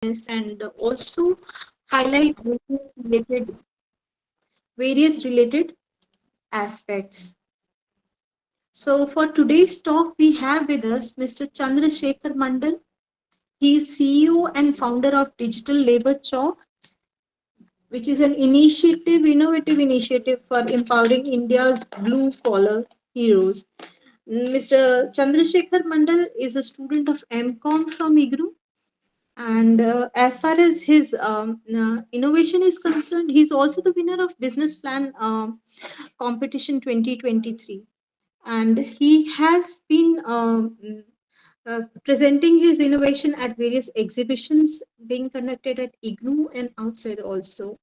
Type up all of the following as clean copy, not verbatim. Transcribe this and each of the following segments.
and also highlight various related aspects. So for today's talk, we have with us Mr. Chandrasekhar Mandal. He is CEO and founder of Digital Labor Chalk, which is an innovative initiative for empowering India's blue collar heroes. Mr. Chandrasekhar Mandal is a student of MCOM from IGRU. And as far as his innovation is concerned, he's also the winner of Business Plan Competition 2023. And he has been presenting his innovation at various exhibitions being conducted at IGNU and outside also.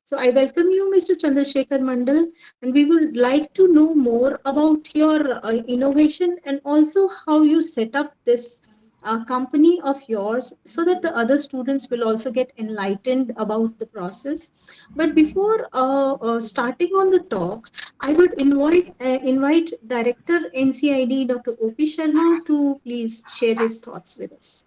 So I welcome you, Mr. Chandrasekhar Mandal, and we would like to know more about your innovation and also how you set up this company of yours so that the other students will also get enlightened about the process. But before starting on the talk, I would invite Director NCID Dr. OP Sharma to please share his thoughts with us.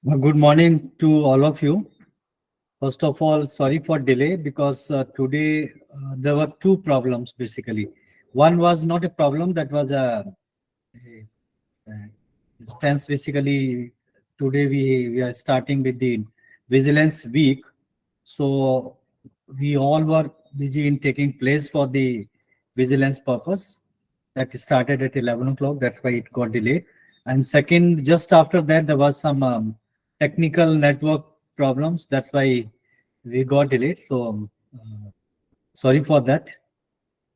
Good morning to all of you. First of all, sorry for delay because today there were two problems basically. One was not a problem, that was a instance. Basically, today we are starting with the Vigilance Week. So we all were busy in taking place for the vigilance purpose. That started at 11 o'clock. That's why it got delayed. And second, just after that, there was some technical network problems. That's why we got delayed. So sorry for that.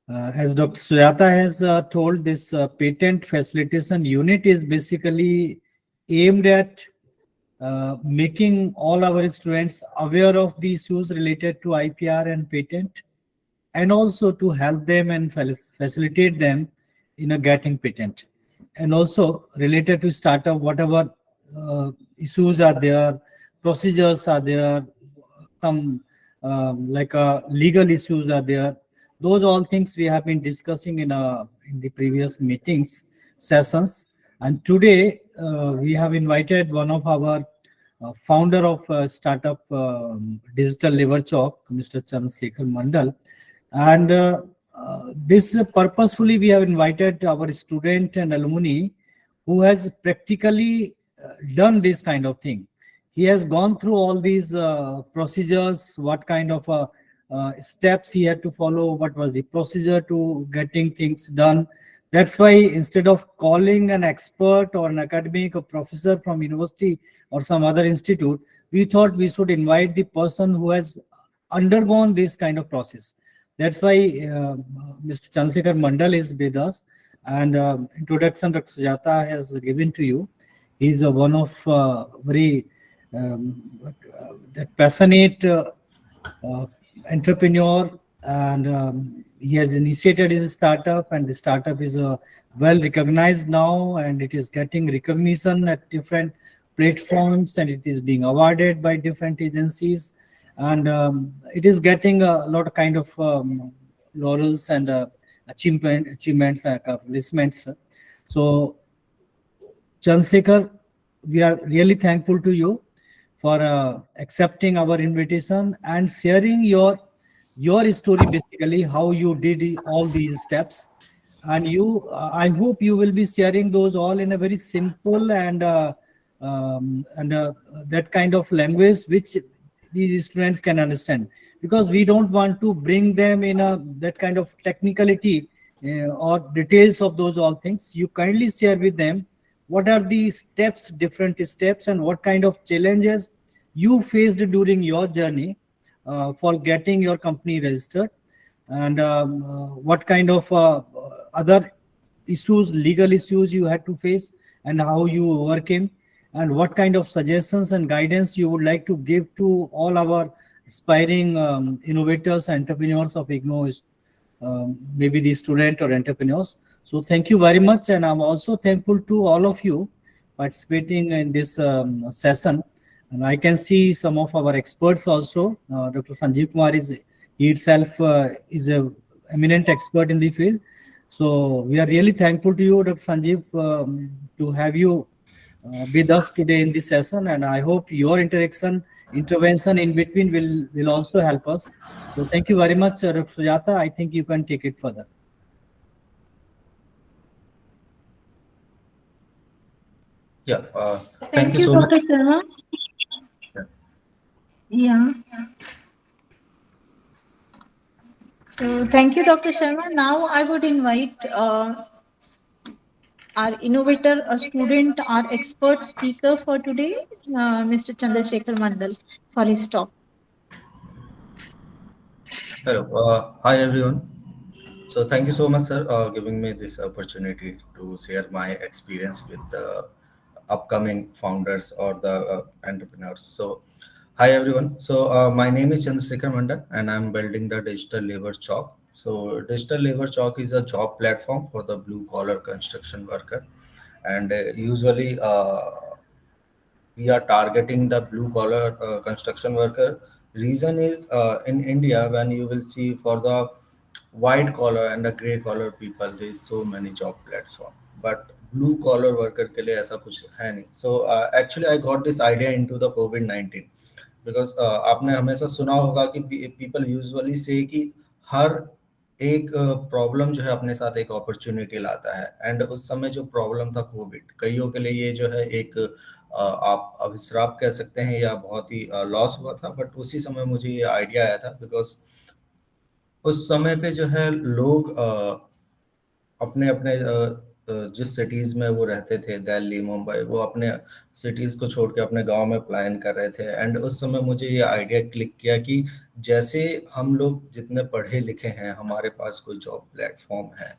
As Dr. Sujata has told, this patent facilitation unit is basically aimed at making all our students aware of the issues related to IPR and patent, and also to help them and facilitate them in a getting patent, and also related to startup, whatever issues are there, procedures are there, some like legal issues are there. Those all things we have been discussing in the previous meetings sessions. And today we have invited one of our founder of startup Digital Labor Chalk, Mr. Chandrasekhar Mandal. And this purposefully we have invited our student and alumni who has practically done this kind of thing. He has gone through all these procedures, what kind of steps he had to follow, what was the procedure to getting things done. That's why instead of calling an expert or an academic or professor from university or some other institute, we thought we should invite the person who has undergone this kind of process. That's why Mr. Chandrasekhar Mandal is with us, and introduction Dr. Sujata has given to you. He's one of very passionate entrepreneur, and he has initiated his startup, and the startup is well recognized now, and it is getting recognition at different platforms, and it is being awarded by different agencies, and it is getting a lot of kind of laurels and achievements, accomplishments. So Chandrasekhar, we are really thankful to you for accepting our invitation and sharing your story, basically how you did all these steps. And you, I hope you will be sharing those all in a very simple and that kind of language which these students can understand, because we don't want to bring them in that kind of technicality or details of those all things. You kindly share with them what are the steps, different steps, and what kind of challenges you faced during your journey for getting your company registered, and what kind of other issues, legal issues you had to face, and how you overcame, and what kind of suggestions and guidance you would like to give to all our aspiring innovators and entrepreneurs of IGNOU, maybe the student or entrepreneurs. So thank you very much, and I'm also thankful to all of you participating in this session. And I can see some of our experts also. Dr. Sanjeev Kumar is he itself is a eminent expert in the field. So we are really thankful to you, Dr. Sanjeev, to have you with us today in this session. And I hope your intervention in between will also help us. So thank you very much, Dr. Sujata. I think you can take it further. Yeah. Thank you, Dr. Sharma. Yeah. So thank you, Dr. Sharma. Now I would invite our innovator, a student, our expert speaker for today, Mr. Chandrasekhar Mandal, for his talk. Hello. Hi, everyone. So thank you so much, sir, giving me this opportunity to share my experience with the upcoming founders or the entrepreneurs. So, hi, everyone. So my name is Chandrasekhar Mandal, and I'm building the Digital Labor Chalk. So Digital Labor Chalk is a job platform for the blue collar construction worker, and usually we are targeting the blue collar construction worker. Reason is in India, when you will see for the white collar and the gray collar people, there is so many job platform, but blue collar worker के लिए ऐसा कुछ है नहीं. So actually I got this idea into the COVID-19 because आपने हमेशा सुना होगा कि people usually say कि हर एक प्रॉब्लम जो है अपने साथ एक अपॉर्चुनिटी लाता है. एंड उस समय जो प्रॉब्लम था कोविड, कईयों के लिए ये जो है एक आप अभिश्राप कह सकते हैं या बहुत ही लॉस हुआ था. बट उसी समय मुझे ये आइडिया आया था बिकॉज उस समय पे जो है लोग अपने अपने जिस सिटीज में वो रहते थे, दिल्ली, मुंबई, वो अपने सिटीज को छोड़ के अपने गांव में प्लान कर रहे थे. एंड उस समय मुझे ये आइडिया क्लिक किया कि जैसे हम लोग जितने पढ़े लिखे हैं, हमारे पास कोई जॉब प्लेटफॉर्म है,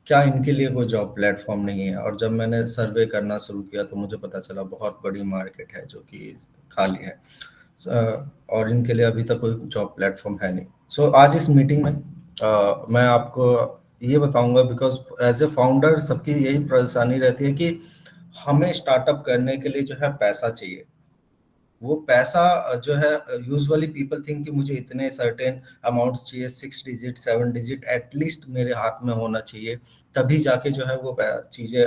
क्या इनके लिए कोई जॉब प्लेटफॉर्म नहीं है. और जब मैंने सर्वे करना शुरू किया तो मुझे पता चला बहुत बड़ी मार्केट है जो कि खाली है और इनके लिए अभी तक कोई जॉब प्लेटफॉर्म है नहीं. सो आज इस मीटिंग में मैं आपको ये बताऊंगा बिकॉज एज ए फाउंडर सबकी यही परेशानी रहती है कि हमें स्टार्टअप करने के लिए जो है पैसा चाहिए. वो पैसा जो है यूजुअली पीपल थिंक कि मुझे इतने सर्टेन अमाउंट्स चाहिए, 6 डिजिट 7 डिजिट एटलीस्ट मेरे हाथ में होना चाहिए, तभी जाके जो है वो चीज़ें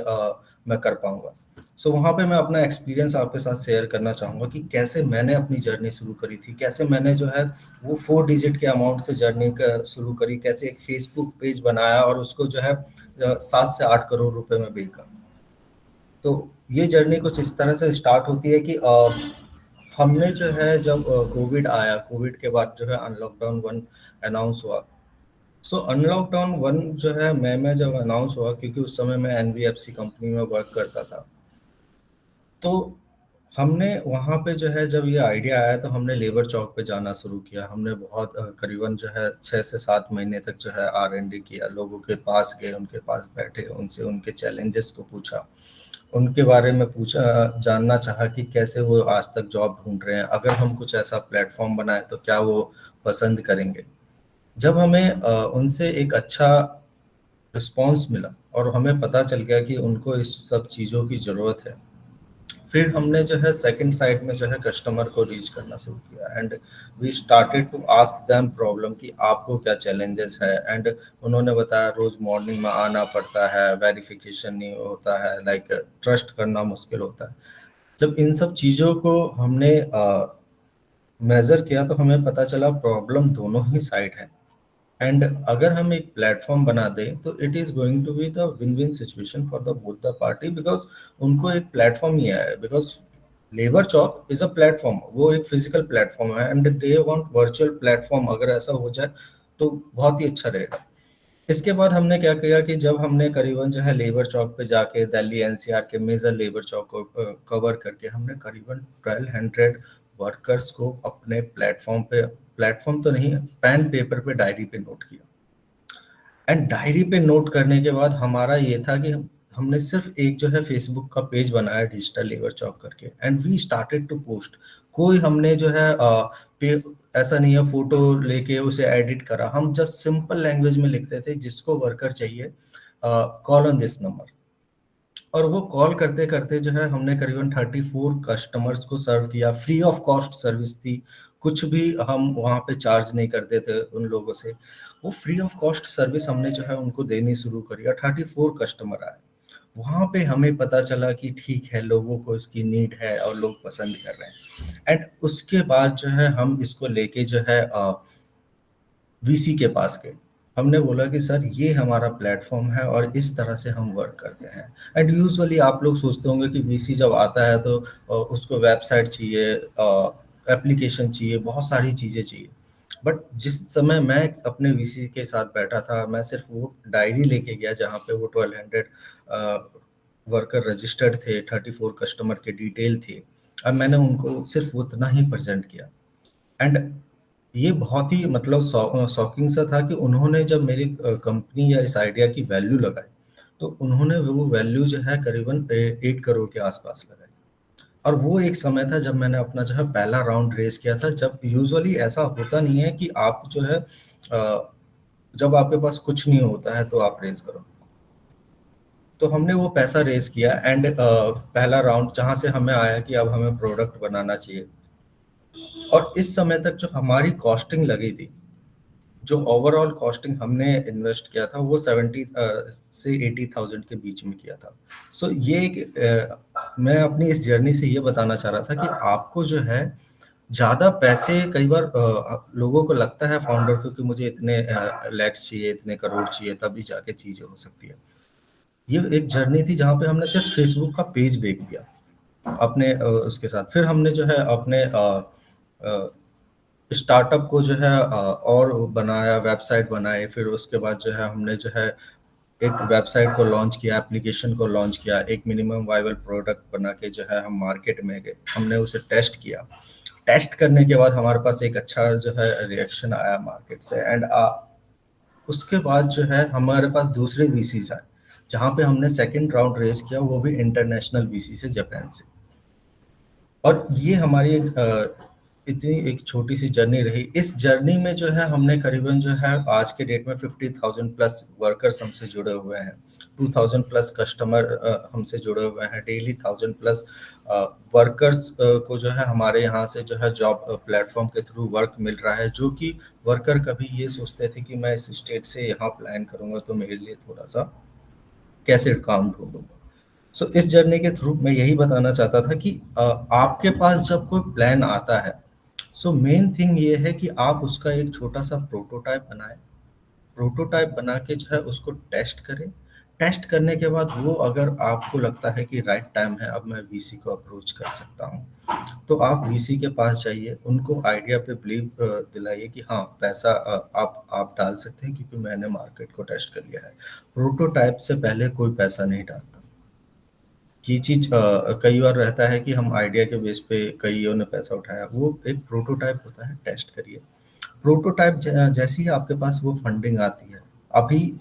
मैं कर पाऊंगा. सो वहाँ पे मैं अपना एक्सपीरियंस आपके साथ शेयर करना चाहूँगा कि कैसे मैंने अपनी जर्नी शुरू करी थी, कैसे मैंने जो है वो 4 डिजिट के अमाउंट से जर्नी शुरू करी, कैसे एक फेसबुक पेज बनाया और उसको जो है 7 से 8 करोड़ रुपए में बेचा. तो ये जर्नी कुछ इस तरह से स्टार्ट होती है कि हमने जो है जब कोविड आया, कोविड के बाद जो है अनलॉकडाउन 1 अनाउंस हुआ. सो अनलॉकडाउन 1 जो है मैं जब अनाउंस हुआ, क्योंकि उस समय मैं एनबीएफसी कंपनी में वर्क करता था, तो हमने वहाँ पे जो है जब ये आइडिया आया तो हमने लेबर चौक पे जाना शुरू किया. हमने बहुत करीबन जो है 6 से 7 महीने तक जो है R&D किया, लोगों के पास गए, उनके पास बैठे, उनसे उनके चैलेंजेस को पूछा, उनके बारे में पूछा, जानना चाहा कि कैसे वो आज तक जॉब ढूंढ रहे हैं, अगर हम कुछ ऐसा प्लेटफॉर्म बनाए तो क्या वो पसंद करेंगे. जब हमें उनसे एक अच्छा रिस्पॉन्स मिला और हमें पता चल गया कि उनको इस सब चीज़ों की ज़रूरत है, फिर हमने जो है सेकंड साइड में जो है कस्टमर को रीच करना शुरू किया. And we started to ask them problem कि आपको क्या चैलेंजेस है. एंड उन्होंने बताया रोज मॉर्निंग में आना पड़ता है, वेरिफिकेशन नहीं होता है, लाइक ट्रस्ट करना मुश्किल होता है. जब इन सब चीज़ों को हमने मेजर किया तो हमें पता चला प्रॉब्लम दोनों ही साइड है. एंड अगर हम एक प्लेटफॉर्म बना दें तो it is going to be the win win situation for the both the party, because उनको एक प्लेटफॉर्म ही है. बिकॉज लेबर चौक इज अ प्लेटफॉर्म, वो एक फिजिकल प्लेटफॉर्म है, and they want virtual platform. अगर ऐसा हो जाए तो बहुत ही अच्छा रहेगा. इसके बाद हमने क्या किया कि जब हमने करीबन जो है लेबर चौक पे जाके दिल्ली एनसीआर के मेजर लेबर चौक को कवर करके हमने करीबन 1200 वर्कर्स को अपने प्लेटफॉर्म तो नहीं, पेन पेपर पे डायरी पे नोट किया. एंड डायरी पे नोट करने के बाद हमारा ये था कि हमने सिर्फ एक जो है फेसबुक का पेज बनाया डिजिटल लेबर चौक करके, and we started to post. कोई हमने जो है ऐसा नहीं है फोटो लेके उसे एडिट करा, हम जस्ट सिंपल लैंग्वेज में लिखते थे जिसको वर्कर चाहिए कॉल ऑन दिस नंबर. और वो कॉल करते करते जो है हमने करीबन 34 कस्टमर्स को सर्व किया, फ्री ऑफ कॉस्ट सर्विस थी, कुछ भी हम वहाँ पे चार्ज नहीं करते थे उन लोगों से। वो फ्री ऑफ कॉस्ट सर्विस हमने जो है उनको देनी शुरू करी और 34 कस्टमर आए। वहाँ पे हमें पता चला कि ठीक है, लोगों को इसकी नीड है और लोग पसंद कर रहे हैं। एंड उसके बाद जो है हम इसको लेके जो है वीसी के पास गए। हमने बोला कि सर ये हमारा प्लेटफॉर्म है और इस तरह से हम वर्क करते हैं। एंड यूजुअली आप लोग सोचते होंगे कि वीसी जब आता है तो उसको वेबसाइट चाहिए, एप्लीकेशन चाहिए, बहुत सारी चीज़ें चाहिए। बट जिस समय मैं अपने वीसी के साथ बैठा था, मैं सिर्फ वो डायरी लेके गया जहाँ पे वो 1200 वर्कर रजिस्टर्ड थे, 34 कस्टमर के डिटेल थे, और मैंने उनको सिर्फ उतना ही प्रेजेंट किया। एंड ये बहुत ही मतलब शॉकिंग सा था कि उन्होंने जब मेरी कंपनी या इस आइडिया की वैल्यू लगाई, तो उन्होंने वो वैल्यू जो है करीबन 8 करोड़ के आसपास लगाई। और वो एक समय था जब मैंने अपना जो है पहला राउंड रेज किया था। जब यूजुअली ऐसा होता नहीं है कि आप जो है जब आपके पास कुछ नहीं होता है तो आप रेज करो। तो हमने वो पैसा रेज किया एंड पहला राउंड जहां से हमें आया कि अब हमें प्रोडक्ट बनाना चाहिए। और इस समय तक जो हमारी कॉस्टिंग लगी थी, जो ओवरऑल कॉस्टिंग हमने इन्वेस्ट किया था, वो 70 से 80,000 के बीच में किया था। सो ये मैं अपनी इस जर्नी से ये बताना चाह रहा था कि आपको जो है ज़्यादा पैसे, कई बार लोगों को लगता है फाउंडर को कि मुझे इतने लैक्स चाहिए, इतने करोड़ चाहिए, तभी जाके चीज़ें हो सकती है। ये एक जर्नी थी जहाँ पे हमने सिर्फ फेसबुक का पेज बेच दिया अपने उसके साथ। फिर हमने जो है अपने स्टार्टअप को जो है और बनाया, वेबसाइट बनाई। फिर उसके बाद जो है हमने जो है एक वेबसाइट को लॉन्च किया, एप्लीकेशन को लॉन्च किया, एक मिनिमम वायबल प्रोडक्ट बना के जो है हम मार्केट में गए। हमने उसे टेस्ट किया। टेस्ट करने के बाद हमारे पास एक अच्छा जो है रिएक्शन आया मार्केट से। एंड उसके बाद जो है हमारे पास दूसरे वीसीज आए, जहाँ पे हमने सेकंड राउंड रेस किया, वो भी इंटरनेशनल वीसी से, जापान से। और ये हमारी इतनी एक छोटी सी जर्नी रही। इस जर्नी में जो है हमने करीबन जो है आज के डेट में 50,000 प्लस वर्कर्स हमसे जुड़े हुए हैं, 2,000 प्लस कस्टमर हमसे जुड़े हुए हैं, डेली 1,000 प्लस वर्कर्स को जो है हमारे यहाँ से जो है जॉब प्लेटफॉर्म के थ्रू वर्क मिल रहा है। जो कि वर्कर कभी ये सोचते थे कि मैं इस स्टेट से यहाँ प्लान करूँगा तो मेरे लिए थोड़ा सा कैसे काम ढूंढूंगा। सो इस जर्नी के थ्रू मैं यही बताना चाहता था कि आपके पास जब कोई प्लान आता है, सो मेन थिंग ये है कि आप उसका एक छोटा सा प्रोटोटाइप बनाएं। प्रोटोटाइप बना के जो है उसको टेस्ट करें। टेस्ट करने के बाद वो अगर आपको लगता है कि राइट टाइम है, अब मैं वीसी को अप्रोच कर सकता हूँ, तो आप वीसी के पास जाइए, उनको आइडिया पे बिलीव दिलाइए कि हाँ पैसा आप डाल सकते हैं, क्योंकि मैंने मार्केट को टेस्ट कर लिया है। प्रोटोटाइप से पहले कोई पैसा नहीं डालता। ये चीज कई बार रहता है कि हम आइडिया के बेस पे कईयों ने पैसा उठाया, वो एक प्रोटोटाइप होता है, टेस्ट करिए। प्रोटोटाइप जैसे ही आपके पास वो फंडिंग आती है, अभी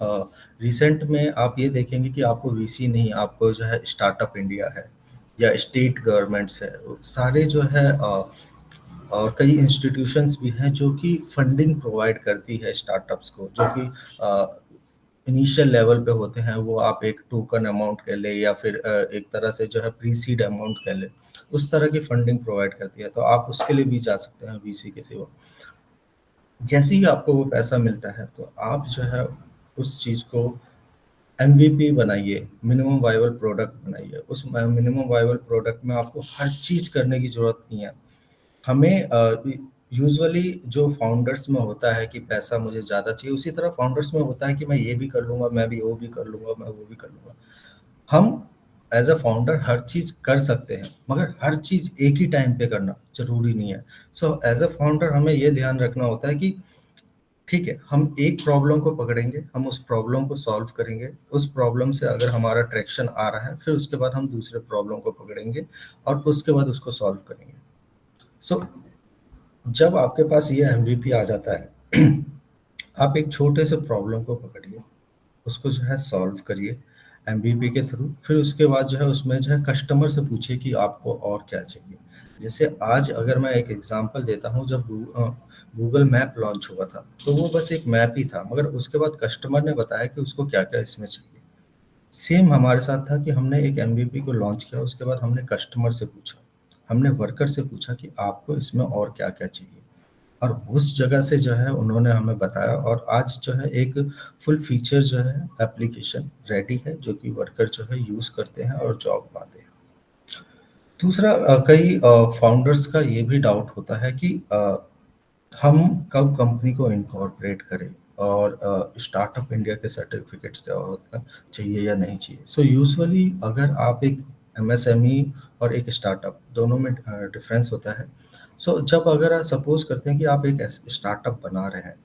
रिसेंट में आप ये देखेंगे कि आपको वीसी नहीं, आपको जो है स्टार्टअप इंडिया है या स्टेट गवर्नमेंट्स है, सारे जो है और कई इंस्टीट्यूशंस भी हैं जो कि फंडिंग प्रोवाइड करती है स्टार्टअप्स को, जो कि इनिशियल लेवल पे होते हैं। वो आप एक टोकन अमाउंट कह ले या फिर एक तरह से जो है प्री सीड अमाउंट कह ले, उस तरह की फंडिंग प्रोवाइड करती है। तो आप उसके लिए भी जा सकते हैं वीसी के सिवा। जैसे ही आपको वो पैसा मिलता है तो आप जो है उस चीज़ को MVP बनाइए, मिनिमम वायबल प्रोडक्ट बनाइए। उस मिनिमम वायबल प्रोडक्ट में आपको हर चीज़ करने की ज़रूरत नहीं है। हमें यूजुअली जो फाउंडर्स में होता है कि पैसा मुझे ज़्यादा चाहिए, उसी तरह फाउंडर्स में होता है कि मैं ये भी कर लूँगा, मैं भी वो भी कर लूँगा, मैं वो भी कर लूँगा। हम एज अ फाउंडर हर चीज़ कर सकते हैं, मगर हर चीज़ एक ही टाइम पे करना ज़रूरी नहीं है। सो एज अ फाउंडर हमें ये ध्यान रखना होता है कि ठीक है, हम एक प्रॉब्लम को पकड़ेंगे, हम उस प्रॉब्लम को सॉल्व करेंगे। उस प्रॉब्लम से अगर हमारा ट्रैक्शन आ रहा है, फिर उसके बाद हम दूसरे प्रॉब्लम को पकड़ेंगे और उसके बाद उसको सॉल्व करेंगे। सो जब आपके पास ये MVP आ जाता है, आप एक छोटे से प्रॉब्लम को पकड़िए, उसको जो है सॉल्व करिए MVP के थ्रू। फिर उसके बाद जो है उसमें जो है कस्टमर से पूछिए कि आपको और क्या चाहिए। जैसे आज अगर मैं एक एग्जांपल देता हूँ, जब गूगल मैप लॉन्च हुआ था तो वो बस एक मैप ही था, मगर उसके बाद कस्टमर ने बताया कि उसको क्या क्या इसमें चाहिए। सेम हमारे साथ था कि हमने एक एमवीपी को लॉन्च किया, उसके बाद हमने कस्टमर से पूछा, हमने वर्कर से पूछा कि आपको इसमें और क्या क्या चाहिए, और उस जगह से जो है उन्होंने हमें बताया, और आज जो है एक फुल फीचर जो है एप्लीकेशन रेडी है, जो कि वर्कर जो है यूज़ करते हैं और जॉब पाते हैं। दूसरा, कई फाउंडर्स का ये भी डाउट होता है कि हम कब कंपनी को इनकॉर्पोरेट करें, और स्टार्टअप इंडिया के सर्टिफिकेट्स क्या होता है, चाहिए या नहीं चाहिए। सो यूजुअली अगर आप एक एमएसएमई और एक स्टार्टअप दोनों में डिफरेंस होता है। सो जब अगर आप सपोज करते हैं कि आप एक स्टार्टअप बना रहे हैं,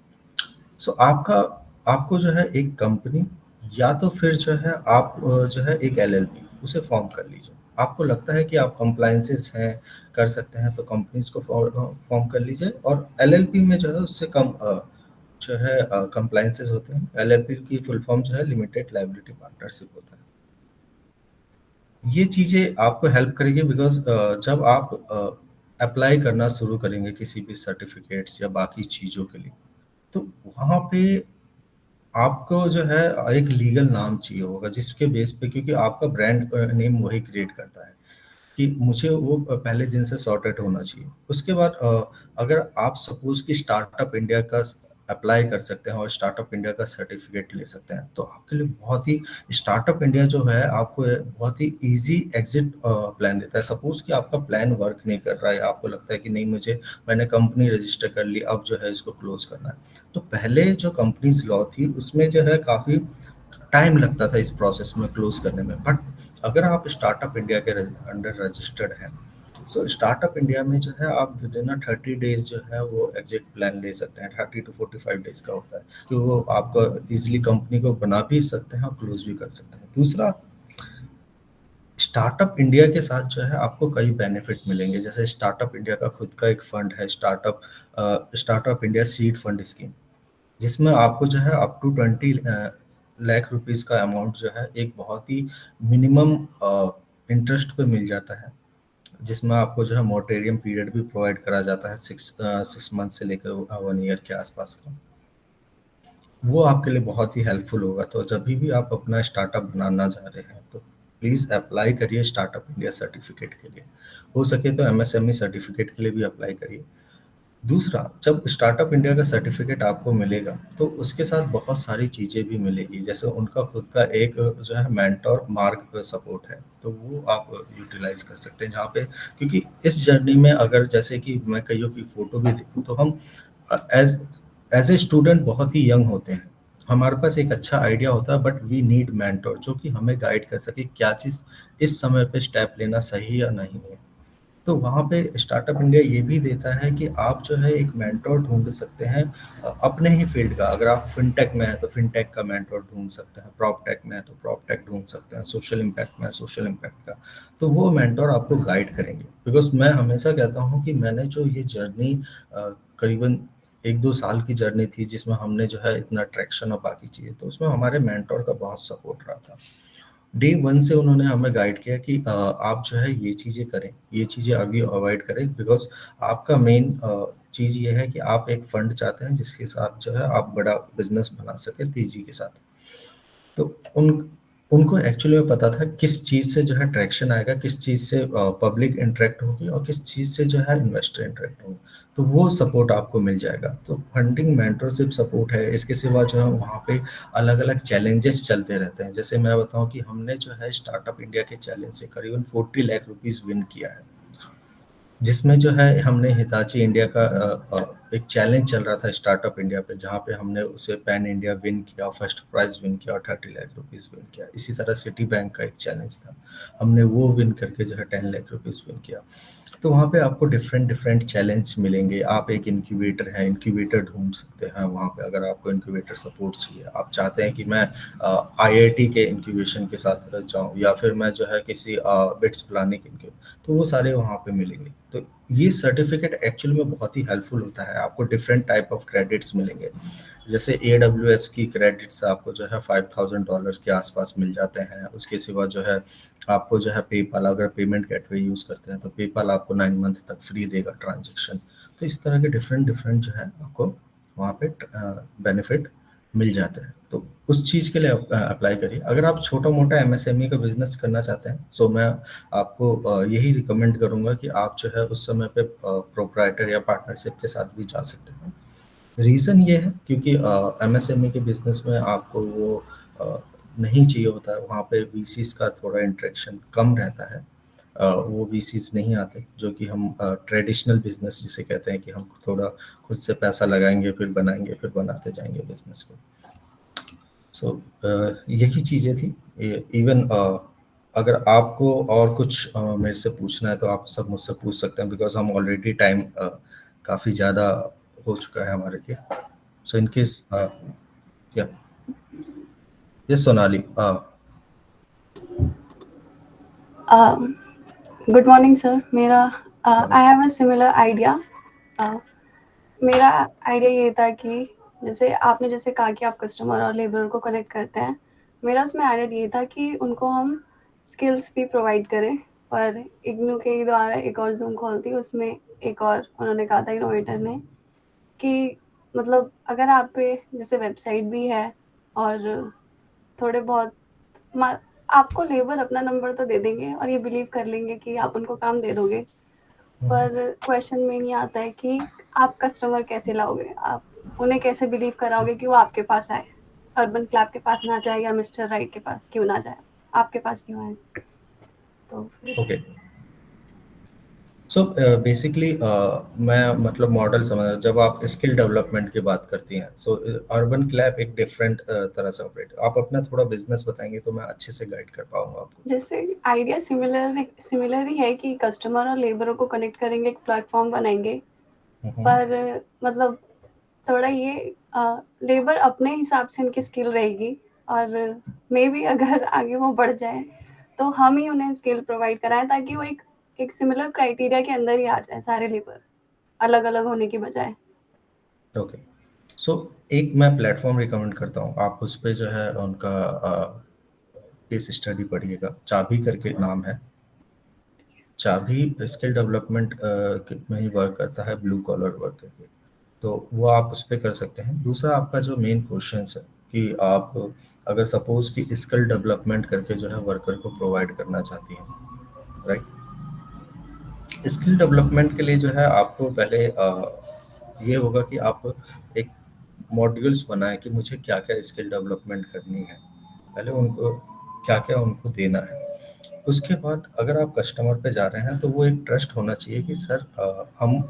सो आपको जो है एक कंपनी, या तो फिर जो है आप जो है एक एलएलपी उसे फॉर्म कर लीजिए। आपको लगता है कि आप कंप्लायंसेस हैं, कर सकते हैं, तो कंपनीज को फॉर्म कर लीजिए, और एलएलपी में जो है उससे कम जो है कंप्लायंसेस होते हैं। एलएलपी की फुल फॉर्म जो है लिमिटेड लायबिलिटी पार्टनरशिप होता है। ये चीज़ें आपको हेल्प करेगी, बिकॉज जब आप अप्लाई करना शुरू करेंगे किसी भी सर्टिफिकेट्स या बाकी चीज़ों के लिए, तो वहाँ पे आपको जो है एक लीगल नाम चाहिए होगा, जिसके बेस पे, क्योंकि आपका ब्रांड नेम वही क्रिएट करता है, कि मुझे वो पहले दिन से सॉर्टेड होना चाहिए। उसके बाद अगर आप सपोज कि स्टार्टअप इंडिया का अप्लाई कर सकते हैं और स्टार्टअप इंडिया का सर्टिफिकेट ले सकते हैं, तो आपके लिए बहुत ही, स्टार्टअप इंडिया जो है आपको बहुत ही इजी एग्जिट प्लान देता है। सपोज कि आपका प्लान वर्क नहीं कर रहा है, आपको लगता है कि नहीं, मैंने कंपनी रजिस्टर कर ली, अब जो है इसको क्लोज करना है, तो पहले जो कंपनीज लॉ थी उसमें जो है काफ़ी टाइम लगता था इस प्रोसेस में क्लोज करने में। बट अगर आप स्टार्टअप इंडिया के अंडर रजिस्टर्ड हैं, सो स्टार्टअप इंडिया में जो है आप विद इन 30 डेज जो है वो एग्जिट प्लान ले सकते हैं। 30 to 45 डेज का होता है, कि वो आपको इजिली कंपनी को बना भी सकते हैं और क्लोज भी कर सकते हैं। दूसरा, स्टार्टअप इंडिया के साथ जो है आपको कई बेनिफिट मिलेंगे। जैसे स्टार्टअप इंडिया का खुद का एक फंड है, startup India seed fund scheme, जिसमें आपको जो है अप टू 20 लाख रुपीस का अमाउंट जो है एक बहुत ही मिनिमम इंटरेस्ट पे मिल जाता है, जिसमें आपको जो है मोरेटोरियम पीरियड भी प्रोवाइड करा जाता है 6 मंथ से लेकर 1 ईयर के आसपास का। वो आपके लिए बहुत ही हेल्पफुल होगा। तो जब भी आप अपना स्टार्टअप बनाना चाह रहे हैं, तो प्लीज़ अप्लाई करिए स्टार्टअप इंडिया सर्टिफिकेट के लिए। हो सके तो एमएसएमई सर्टिफिकेट के लिए भी अप्लाई करिए। दूसरा, जब स्टार्टअप इंडिया का सर्टिफिकेट आपको मिलेगा, तो उसके साथ बहुत सारी चीज़ें भी मिलेगी। जैसे उनका खुद का एक जो है मेंटोर मार्क सपोर्ट है, तो वो आप यूटिलाइज कर सकते हैं, जहाँ पे, क्योंकि इस जर्नी में अगर जैसे कि मैं कईयों की फ़ोटो भी देखूँ, तो हम एज एज ए स्टूडेंट बहुत ही यंग होते हैं, हमारे पास एक अच्छा आइडिया होता है, बट वी नीड मेंटोर जो कि हमें गाइड कर सके क्या चीज़ इस समय पे स्टेप लेना सही या नहीं है। तो वहाँ पे स्टार्टअप इंडिया ये भी देता है कि आप जो है एक मेंटोर ढूंढ सकते हैं अपने ही फील्ड का। अगर आप फिनटेक में हैं तो फिनटेक का मेंटोर ढूंढ सकते हैं, प्रॉपटेक में है तो प्रॉपटेक ढूंढ सकते हैं, सोशल इम्पैक्ट में है सोशल इम्पैक्ट का, तो वो मेंटोर आपको गाइड करेंगे। बिकॉज मैं हमेशा कहता हूँ कि मैंने जो ये जर्नी करीबन 1-2 साल की जर्नी थी, जिसमें हमने जो है इतना ट्रैक्शन और बाकी चीज़ें, तो उसमें हमारे मेंटोर का बहुत सपोर्ट रहा था। डे 1 से उन्होंने हमें गाइड किया कि आप जो है ये चीज़ें करें, ये चीज़ें अभी अवॉइड करें, बिकॉज़ आपका मेन चीज़ ये है कि आप एक फंड चाहते हैं जिसके साथ जो है आप बड़ा बिज़नेस बना सकें तेज़ी के साथ। तो उनको एक्चुअली में पता था किस चीज़ से जो है ट्रैक्शन आएगा, किस चीज़ से पब्लिक इंटरेक्ट होगी और किस चीज़ से जो है इन्वेस्टर इंटरेक्ट होंगे। तो वो सपोर्ट आपको मिल जाएगा। तो फंडिंग मेंटरशिप सपोर्ट है। इसके सिवा जो है वहाँ पे अलग-अलग चैलेंजेस चलते रहते हैं। जैसे मैं बताऊँ कि हमने जो है स्टार्टअप इंडिया के चैलेंज से करीबन 40 लाख रुपीज़ विन किया है। जिसमें जो है हमने हिताची इंडिया का एक चैलेंज चल रहा था स्टार्टअप इंडिया पे, जहाँ पे हमने उसे पैन इंडिया विन किया, फर्स्ट प्राइज विन किया और 30 लाख रुपीज़ विन किया। इसी तरह सिटी बैंक का एक चैलेंज था, हमने वो विन करके जो है 10 लाख रुपीज़ विन किया। तो वहाँ पे आपको डिफरेंट डिफरेंट चैलेंज मिलेंगे। आप एक इनक्यूबेटर है, इनक्यूबेटर ढूंढ सकते हैं वहाँ पे, अगर आपको इनक्यूबेटर सपोर्ट चाहिए। आप चाहते हैं कि मैं आईआईटी के इनक्यूबेशन के साथ जाऊँ, या फिर मैं जो है किसी बिट्स प्लानिंग इनक्यूब, तो वो सारे वहाँ पे मिलेंगे। तो ये सर्टिफिकेट एक्चुअल में बहुत ही हेल्पफुल होता है। आपको डिफरेंट टाइप ऑफ क्रेडिट्स मिलेंगे। जैसे AWS की क्रेडिट्स आपको जो है $5000 के आसपास मिल जाते हैं। उसके सिवा जो है आपको जो है पेपाल, अगर पेमेंट गेटवे यूज़ करते हैं तो पेपाल आपको 9 मंथ तक फ्री देगा ट्रांजेक्शन। तो इस तरह के डिफरेंट डिफरेंट जो है आपको वहाँ पे बेनिफिट मिल जाता है। तो उस चीज़ के लिए अप्लाई करिए। अगर आप छोटा मोटा एमएसएमई का बिजनेस करना चाहते हैं तो मैं आपको यही रिकमेंड करूंगा कि आप जो है उस समय पे प्रोप्राइटर या पार्टनरशिप के साथ भी जा सकते हैं। रीज़न ये है क्योंकि एमएसएमई के बिजनेस में आपको वो नहीं चाहिए होता है, वहाँ पे वीसीस का थोड़ा इंटरेक्शन कम रहता है। वो वीसीस नहीं आते जो कि हम ट्रेडिशनल बिजनेस जिसे कहते हैं कि हम थोड़ा खुद से पैसा लगाएंगे फिर बनाएंगे फिर बनाते जाएंगे बिजनेस को। सो यही चीज़ें थी। इवन अगर आपको और कुछ मेरे से पूछना है तो आप सब मुझसे पूछ सकते हैं, बिकॉज हम ऑलरेडी टाइम काफ़ी ज़्यादा हो चुका है हमारे लिए। सो इन केस या yes Sonali. Good morning sir. मेरा I have a similar idea. मेरा आइडिया ये था कि जैसे कहा कि आप कस्टमर और लेबर को कनेक्ट करते हैं, मेरा उसमें आइडिया ये था कि उनको हम स्किल्स भी प्रोवाइड करें। और इग्नू के द्वारा एक और जूम कॉल थी, उसमें एक और उन्होंने कहा था इनोवेटर ने कि मतलब अगर आप पे जैसे वेबसाइट भी है और थोड़े बहुत आपको लेबर अपना नंबर तो दे देंगे और ये बिलीव कर लेंगे कि आप उनको काम दे दोगे, पर क्वेश्चन में नहीं आता है कि आप कस्टमर कैसे लाओगे, आप उन्हें कैसे बिलीव कराओगे कि वो आपके पास आए। अर्बन क्लैब के पास ना जाए या मिस्टर राइट के पास क्यों ना जाए, आपके पास क्यों आए? तो ओके। सो बेसिकली मैं मतलब मॉडल समझ रहा हूँ। जब आप स्किल डेवलपमेंट की बात करती हैं, सो अर्बन क्लैब एक डिफरेंट तरह से ऑपरेट। आप अपना थोड़ा बिजनेस बताएंगे तो मैं अच्छे से गाइड कर पाऊंगा आपको। जैसे आइडिया सिमिलर ही है कि कस्टमर और लेबरों को कनेक्ट करेंगे, एक प्लेटफॉर्म बनाएंगे, पर मतलब थोड़ा ये लेबर अपने हिसाब से उनकी स्किल रहेगी और मे बी अगर आगे वो बढ़ जाए तो हम ही उन्हें स्किल प्रोवाइड कराएं ताकि वो एक सिमिलर क्राइटेरिया के अंदर ही आ जाए, सारे लेबर अलग अलग होने की बजाय। ओके। सो एक मैं प्लेटफॉर्म रिकमेंड करता हूँ, आप उस पर जो है उनका केस स्टडी पढ़िएगा। चाबी करके नाम है। चाबी स्किल डेवलपमेंट में ही वर्क करता है, ब्लू कॉलर वर्क करके। तो वो आप उस पर कर सकते हैं। दूसरा आपका जो मेन क्वेश्चन है कि आप अगर सपोज कि स्किल डेवलपमेंट करके जो है वर्कर को प्रोवाइड करना चाहती हैं, राइट। स्किल डेवलपमेंट के लिए जो है आपको पहले ये होगा कि आप एक मॉड्यूल्स बनाएं कि मुझे क्या क्या स्किल डेवलपमेंट करनी है, पहले उनको क्या क्या उनको देना है। उसके बाद अगर आप कस्टमर पे जा रहे हैं तो वो एक ट्रस्ट होना चाहिए कि सर हम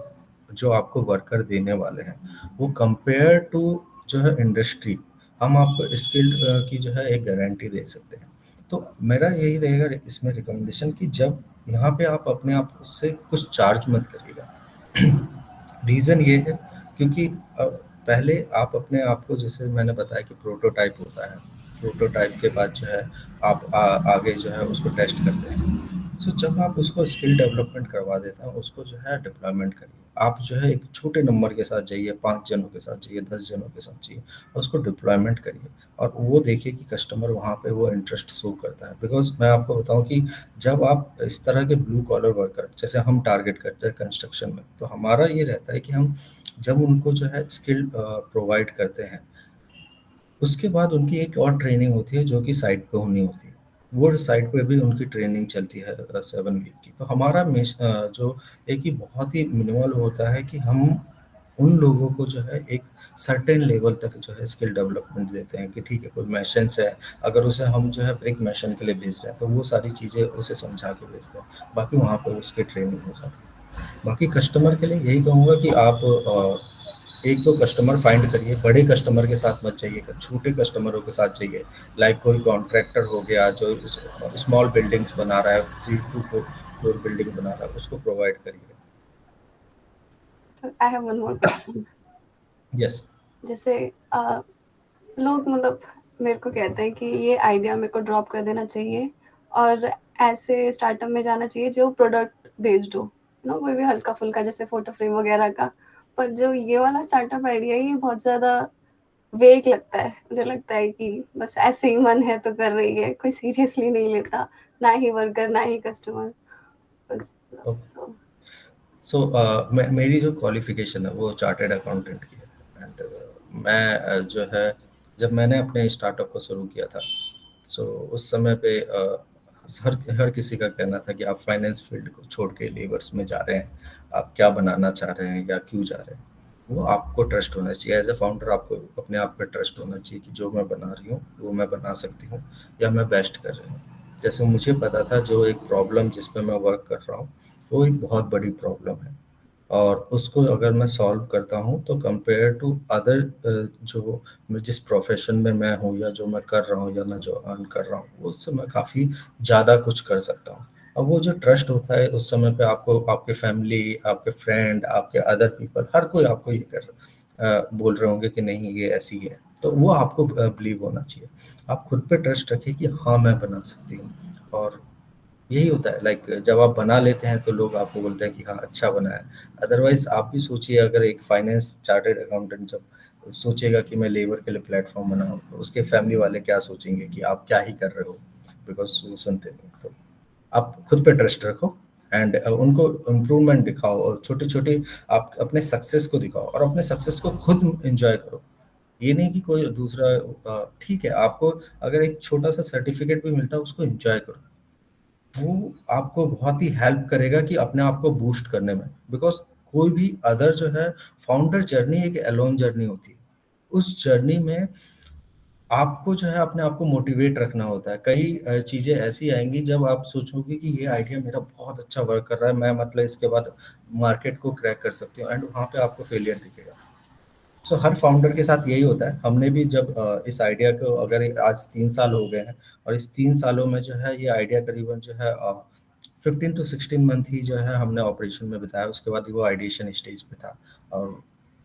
जो आपको वर्कर देने वाले हैं वो कंपेयर टू जो है इंडस्ट्री, हम आपको स्किल की जो है एक गारंटी दे सकते हैं। तो मेरा यही रहेगा इसमें रिकमेंडेशन कि जब यहाँ पे आप अपने आप से कुछ चार्ज मत करिएगा। रीज़न ये है क्योंकि पहले आप अपने आप को, जैसे मैंने बताया कि प्रोटोटाइप होता है, प्रोटोटाइप के बाद जो है आप आगे जो है उसको टेस्ट करते हैं। सो जब आप उसको स्किल डेवलपमेंट करवा देते हैं, उसको जो है डिप्लॉयमेंट करिए। आप जो है एक छोटे नंबर के साथ जाइए, 5 जनों के साथ जाइए, 10 जनों के साथ जाइए और उसको डिप्लॉयमेंट करिए और वो देखिए कि कस्टमर वहाँ पे वो इंटरेस्ट शो करता है। बिकॉज मैं आपको बताऊँ कि जब आप इस तरह के ब्लू कॉलर वर्कर जैसे हम टारगेट करते हैं कंस्ट्रक्शन में, तो हमारा ये रहता है कि हम जब उनको जो है स्किल प्रोवाइड करते हैं, उसके बाद उनकी एक और ट्रेनिंग होती है जो कि साइट पे होनी होती है। वो साइट पे भी उनकी ट्रेनिंग चलती है 7 वीक की। तो हमारा जो एक ही बहुत ही मिनिमल होता है कि हम उन लोगों को जो है एक सर्टेन लेवल तक जो है स्किल डेवलपमेंट देते हैं कि ठीक है कोई मशीन है, अगर उसे हम जो है ब्रिक मशीन के लिए भेज रहे हैं तो वो सारी चीज़ें उसे समझा के भेजते हैं, बाकी वहाँ पर उसकी ट्रेनिंग हो जाती है। बाकी कस्टमर के लिए यही कहूँगा कि आप एक तो कस्टमर फाइंड करिए, बड़े कस्टमर के साथ मत जाइएगा, छोटे कस्टमरों के साथ जाइए। लाइक कोई कॉन्ट्रैक्टर हो गया जो स्मॉल बिल्डिंग्स बना रहा है, 3 to 4 फ्लोर बिल्डिंग बना रहा है, उसको प्रोवाइड करिए। I have one more question. Yes. जैसे लोग मतलब मेरे को कहते हैं कि ये आइडिया मेरे को ड्रॉप कर देना चाहिए और ऐसे स्टार्टअप में जाना चाहिए जो प्रोडक्ट बेस्ड हो, कोई भी हल्का फुल्का जैसे फोटो फ्रेम वगैरह का। पर जो ये वाला स्टार्टअप आइडिया है ये बहुत ज्यादा वेग लगता है, मुझे लगता है कि बस ऐसे ही मन है तो कर रही है, कोई सीरियसली नहीं लेता, ना ही वर्कर ना ही कस्टमर, बस। तो सो मेरी जो क्वालिफिकेशन है वो चार्टेड अकाउंटेंट की है। एंड मैं जो है जब मैंने अपने स्टार्टअप को शुरू किया था, सो उस समय पे हर किसी का कहना था कि आप फाइनेंस फील्ड को छोड़ के लेबर्स में जा रहे हैं, आप क्या बनाना चाह रहे हैं या क्यों जा रहे हैं। वो आपको ट्रस्ट होना चाहिए एज ए फाउंडर, आपको अपने आप पे ट्रस्ट होना चाहिए कि जो मैं बना रही हूँ वो मैं बना सकती हूँ या मैं बेस्ट कर रही हूँ। जैसे मुझे पता था जो एक प्रॉब्लम जिस पे मैं वर्क कर रहा हूँ वो एक बहुत बड़ी प्रॉब्लम है, और उसको अगर मैं सॉल्व करता हूँ तो कंपेयर टू अदर जो मैं जिस प्रोफेशन में मैं हूँ या जो मैं कर रहा हूँ या मैं जो अर्न कर रहा हूँ उससे मैं काफ़ी ज़्यादा कुछ कर सकता हूँ। अब वो जो ट्रस्ट होता है उस समय पे आपको आपके फैमिली, आपके फ्रेंड, आपके अदर पीपल, हर कोई आपको ये बोल रहे होंगे कि नहीं ये ऐसी है, तो वो आपको बिलीव होना चाहिए। आप खुद पे ट्रस्ट रखिए कि हाँ मैं बना सकती हूँ, और यही होता है। लाइक जब आप बना लेते हैं तो लोग आपको बोलते हैं कि हाँ अच्छा बना है। अदरवाइज आप भी सोचिए, अगर एक फाइनेंस चार्टर्ड अकाउंटेंट जब सोचेगा कि मैं लेबर के लिए प्लेटफॉर्म बनाऊँ तो उसके फैमिली वाले क्या सोचेंगे कि आप क्या ही कर रहे हो, बिकॉज वो सुनते नहीं। तो आप खुद पे ट्रस्ट रखो एंड उनको इम्प्रूवमेंट दिखाओ, और छोटे छोटे आप अपने सक्सेस को दिखाओ और अपने सक्सेस को खुद एंजॉय करो। ये नहीं कि कोई दूसरा ठीक है, आपको अगर एक छोटा सा सर्टिफिकेट भी मिलता है उसको एंजॉय करो, वो आपको बहुत ही हेल्प करेगा कि अपने आप को बूस्ट करने में। बिकॉज कोई भी अदर जो है फाउंडर जर्नी एक एलोन जर्नी होती है। उस जर्नी में आपको जो है अपने आप को मोटिवेट रखना होता है। कई चीजें ऐसी आएंगी जब आप सोचोगे कि ये आइडिया मेरा बहुत अच्छा वर्क कर रहा है, मैं मतलब इसके बाद मार्केट को क्रैक कर सकती हूँ, एंड वहाँ पे आपको फेलियर दिखेगा। सो हर फाउंडर के साथ यही होता है। हमने भी जब इस आइडिया को, अगर आज 3 साल हो गए हैं और इस 3 सालों में जो है ये आइडिया करीबन जो है 15 to 16 मंथ ही जो है हमने ऑपरेशन में बिताया, उसके बाद वो आइडिएशन स्टेज पे था, और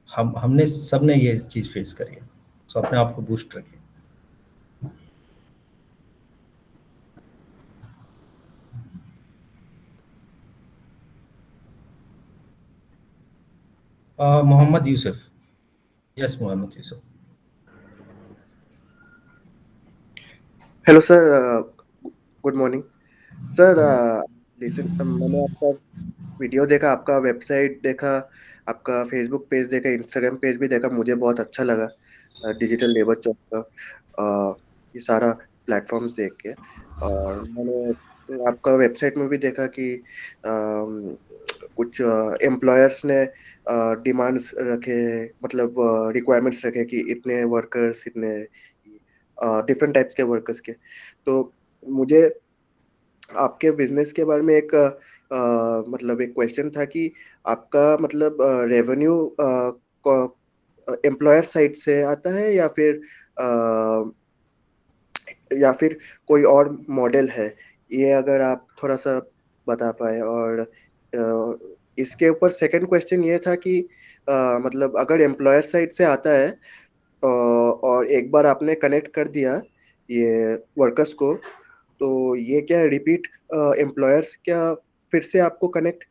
हमने सबने ये चीज़ फेस करी है। सो अपने आप को बूस्ट रखिए। Mohammad Yusuf. Yes, Mohammad Yusuf. Hello sir, good morning sir. Listen, मैंने आपका वीडियो देखा, आपका वेबसाइट देखा, आपका फेसबुक पेज देखा, इंस्टाग्राम पेज भी देखा, मुझे बहुत अच्छा लगा डिजिटल लेबर जॉब का ये सारा प्लेटफॉर्म्स देख के। और मैंने आपका वेबसाइट में भी देखा कि कुछ एम्प्लॉयर्स ने डिमांड्स रखे, मतलब रिक्वायरमेंट्स रखे कि इतने वर्कर्स, इतने डिफरेंट टाइप्स के वर्कर्स के। तो मुझे आपके बिजनेस के बारे में एक मतलब एक क्वेश्चन था कि आपका मतलब रेवेन्यू एम्प्लॉयर साइड से आता है या फिर कोई और मॉडल है, ये अगर आप थोड़ा सा बता पाए। और इसके ऊपर सेकंड क्वेश्चन ये था कि मतलब अगर एम्प्लॉयर साइड से आता है और एक बार आपने कनेक्ट कर दिया ये वर्कर्स को, तो ये क्या रिपीट एम्प्लॉयर्स क्या फिर से आपको कनेक्ट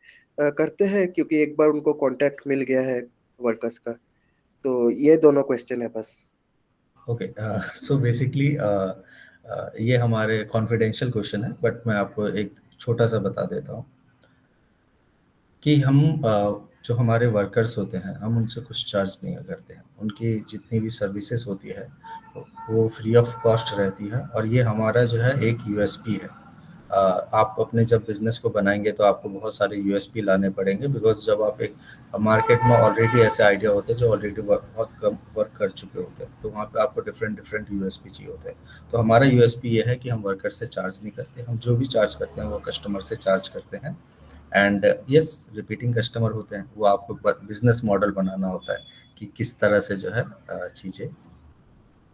करते हैं क्योंकि एक बार उनको कांटेक्ट मिल गया है वर्कर्स का? तो ये दोनों क्वेश्चन है बस। ओके, सो बेसिकली ये हमारे कॉन्फिडेंशियल क्वेश्चन है, बट मैं आपको एक छोटा सा बता देता हूँ कि हम जो हमारे वर्कर्स होते हैं हम उनसे कुछ चार्ज नहीं करते हैं। उनकी जितनी भी सर्विसेज होती है वो फ्री ऑफ कॉस्ट रहती है, और ये हमारा जो है एक यूएसपी है। आप अपने जब बिजनेस को बनाएंगे तो आपको बहुत सारे यूएसपी लाने पड़ेंगे, बिकॉज जब आप एक मार्केट में ऑलरेडी ऐसे आइडिया होते हैं जो ऑलरेडी बहुत कम वर्क कर चुके होते हैं, तो वहाँ पे आपको डिफरेंट यूएसपी चाहिए होते हैं। तो हमारा यूएसपी ये है कि हम वर्कर से चार्ज नहीं करते, हम जो भी चार्ज करते हैं वो कस्टमर से चार्ज करते हैं। एंड यस, रिपीटिंग कस्टमर होते हैं, वो आपको बिजनेस मॉडल बनाना होता है कि किस तरह से जो है चीज़ें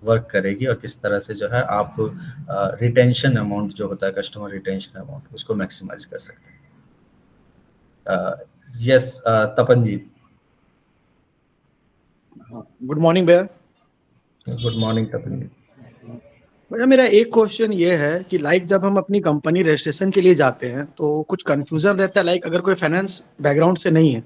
वर्क करेगी और किस तरह से जो है आप रिटेंशन अमाउंट जो होता है, कस्टमर रिटेंशन अमाउंट, उसको मैक्सिमाइज कर सकते हैं। यस, तपन जी। गुड मॉर्निंग भैया। गुड मॉर्निंग तपन जी। भैया मेरा एक क्वेश्चन ये है कि लाइक जब हम अपनी कंपनी रजिस्ट्रेशन के लिए जाते हैं तो कुछ कंफ्यूजन रहता है, लाइक अगर कोई फाइनेंस बैकग्राउंड से नहीं है,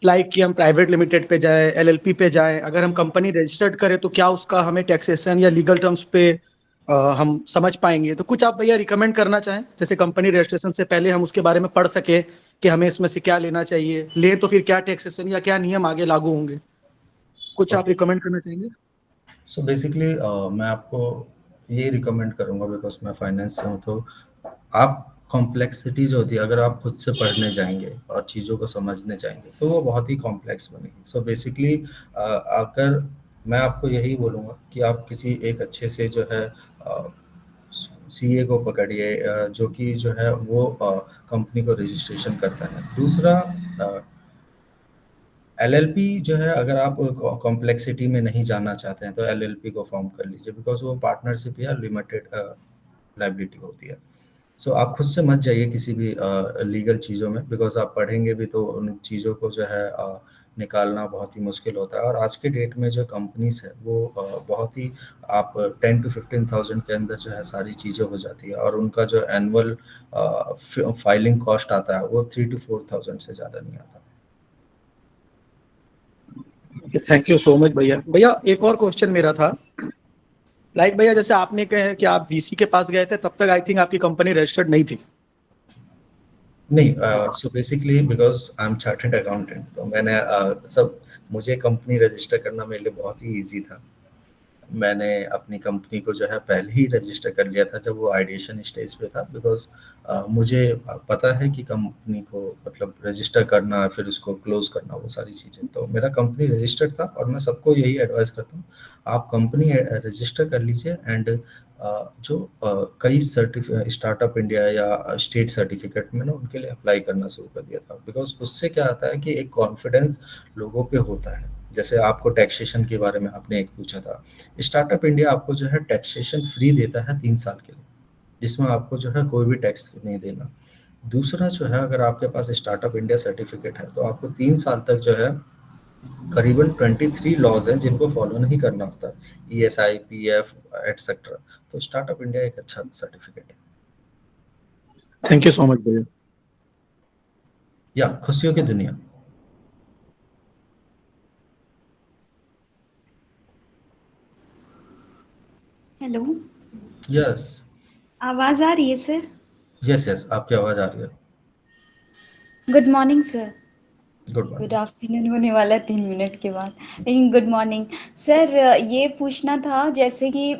लाइक कि हम प्राइवेट लिमिटेड पे जाएं, एलएलपी पे जाएं, अगर हम कंपनी रजिस्टर्ड करें तो क्या उसका हमें टैक्सेशन या लीगल टर्म्स पे हम समझ पाएंगे? तो कुछ आप भैया रिकमेंड करना चाहें, जैसे कंपनी रजिस्ट्रेशन से पहले हम उसके बारे में पढ़ सके कि हमें इसमें से क्या लेना चाहिए, ले तो फिर क्या टैक्सेशन या क्या नियम आगे लागू होंगे, कुछ आप रिकमेंड करना चाहेंगे? सो बेसिकली मैं आपको ये रिकमेंड करूँगा, बिकॉज मैं फाइनेंस से हूँ, तो आप कॉम्प्लेक्सिटी जो होती है, अगर आप खुद से पढ़ने जाएंगे और चीज़ों को समझने जाएंगे तो वो बहुत ही कॉम्प्लेक्स बनेगी। सो बेसिकली अगर मैं आपको यही बोलूँगा कि आप किसी एक अच्छे से जो है सीए को पकड़िए, जो कि जो है वो कंपनी को रजिस्ट्रेशन करता है। दूसरा, एलएलपी जो है, अगर आप कॉम्प्लेक्सिटी में नहीं जाना चाहते हैं तो एलएलपी को फॉर्म कर लीजिए, बिकॉज वो पार्टनरशिप या लिमिटेड लाइबिलिटी होती है। सो आप खुद से मत जाइए किसी भी लीगल चीज़ों में, बिकॉज आप पढ़ेंगे भी तो उन चीज़ों को जो है निकालना बहुत ही मुश्किल होता है। और आज के डेट में जो कंपनीज है वो बहुत ही, आप 10 to 15,000 के अंदर जो है सारी चीज़ें हो जाती है, और उनका जो एनुअल फाइलिंग कॉस्ट आता है वो 3 to 4,000 से ज़्यादा नहीं आता। थैंक यू सो मच भैया। भैया एक और क्वेश्चन मेरा था, लाइक भैया जैसे आपने कहा कि आप वीसी के पास गए थे, तब तक आई थिंक आपकी कंपनी रजिस्टर्ड नहीं थी। नहीं, so basically because I am chartered accountant, तो मैंने मुझे कंपनी रजिस्टर करना मेरे लिए बहुत ही इजी था। मैंने अपनी कंपनी को जो है पहले ही रजिस्टर कर लिया था जब वो आइडिएशन स्टेज पे था, बिकॉज मुझे पता है कि कंपनी को मतलब रजिस्टर करना, फिर उसको क्लोज करना, वो सारी चीज़ें, तो मेरा कंपनी रजिस्टर्ड था। और मैं सबको यही एडवाइस करता हूँ, आप कंपनी रजिस्टर कर लीजिए। एंड जो कई स्टार्टअप इंडिया या स्टेट सर्टिफिकेट में ना उनके लिए अप्लाई करना शुरू कर दिया था, बिकॉज उससे क्या आता है कि एक कॉन्फिडेंस लोगों पे होता है। जैसे आपको टैक्सेशन के बारे में आपने एक पूछा था, स्टार्टअप इंडिया आपको जो है टैक्सेशन फ्री देता है 3 साल के लिए, जिसमें आपको जो है कोई भी टैक्स नहीं देना। दूसरा जो है, अगर आपके पास स्टार्टअप इंडिया सर्टिफिकेट है तो आपको 3 साल तक जो है करीबन 23 लॉज हैं जिनको फॉलो नहीं करना होता, ESI, PF एटसेट्रा। तो स्टार्टअप इंडिया एक अच्छा सर्टिफिकेट है। थैंक यू सो मच भैया। या खुशियों की दुनिया। हेलो, यस आवाज आ रही है सर? यस यस, आपकी आवाज आ रही है। Good morning sir. Good good morning. Afternoon होने वाला है 3 मिनट के बाद, लेकिन गुड मॉर्निंग सर। ये पूछना था जैसे कि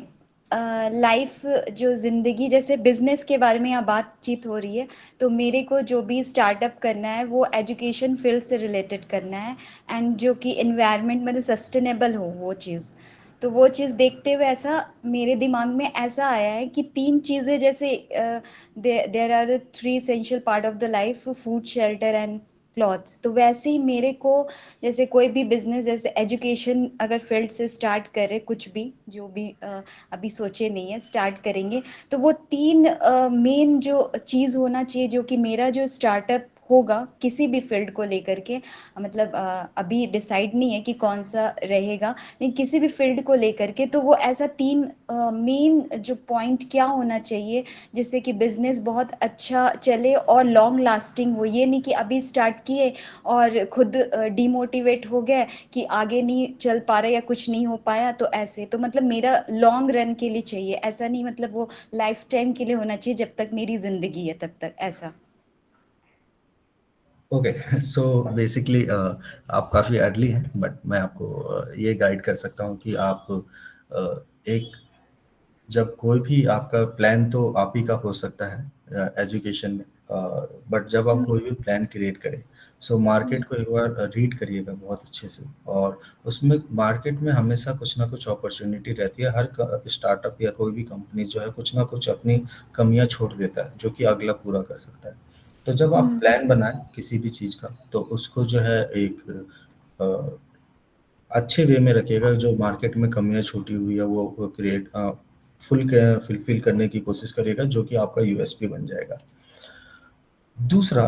लाइफ जो ज़िंदगी, जैसे बिजनेस के बारे में यहाँ बातचीत हो रही है, तो मेरे को जो भी स्टार्टअप करना है वो एजुकेशन फील्ड से रिलेटेड करना है, एंड जो कि इन्वायरमेंट मतलब सस्टेनेबल हो वो चीज़। तो वो चीज़ देखते हुए ऐसा मेरे दिमाग में ऐसा आया है कि 3 चीज़ें, जैसे there are 3 essential part of the life, food, shelter and clothes. तो वैसे ही मेरे को, जैसे कोई भी बिजनेस, जैसे एजुकेशन अगर फील्ड से स्टार्ट करे, कुछ भी जो भी अभी सोचे नहीं है स्टार्ट करेंगे, तो वो 3 मेन जो चीज़ होना चाहिए, जो कि मेरा जो स्टार्टअप होगा किसी भी फील्ड को लेकर के, मतलब अभी डिसाइड नहीं है कि कौन सा रहेगा, लेकिन किसी भी फील्ड को लेकर के, तो वो ऐसा 3 मेन जो पॉइंट क्या होना चाहिए जिससे कि बिजनेस बहुत अच्छा चले और लॉन्ग लास्टिंग हो। ये नहीं कि अभी स्टार्ट किए और खुद डिमोटिवेट हो गए कि आगे नहीं चल पा रहा या कुछ नहीं हो पाया, तो ऐसे। तो मतलब मेरा लॉन्ग रन के लिए चाहिए, ऐसा नहीं मतलब वो लाइफ टाइम के लिए होना चाहिए, जब तक मेरी जिंदगी है तब तक, ऐसा। ओके, सो बेसिकली आप काफ़ी अर्ली हैं, बट मैं आपको ये गाइड कर सकता हूँ कि आप एक, जब कोई भी आपका प्लान, तो आप ही का हो सकता है एजुकेशन में, बट जब आप कोई भी प्लान क्रिएट करें, सो मार्केट को एक बार रीड करिएगा बहुत अच्छे से। और उसमें मार्केट में हमेशा कुछ ना कुछ अपॉर्चुनिटी रहती है। हर स्टार्टअप या कोई भी कंपनी जो है कुछ ना कुछ अपनी कमियां छोड़ देता है जो कि अगला पूरा कर सकता है। तो जब आप प्लान बनाएं किसी भी चीज़ का, तो उसको जो है एक अच्छे वे में रखिएगा। जो मार्केट में कमियां छूटी हुई है वो क्रिएट फुलफिल करने की कोशिश करिएगा, जो कि आपका यूएसपी बन जाएगा। दूसरा,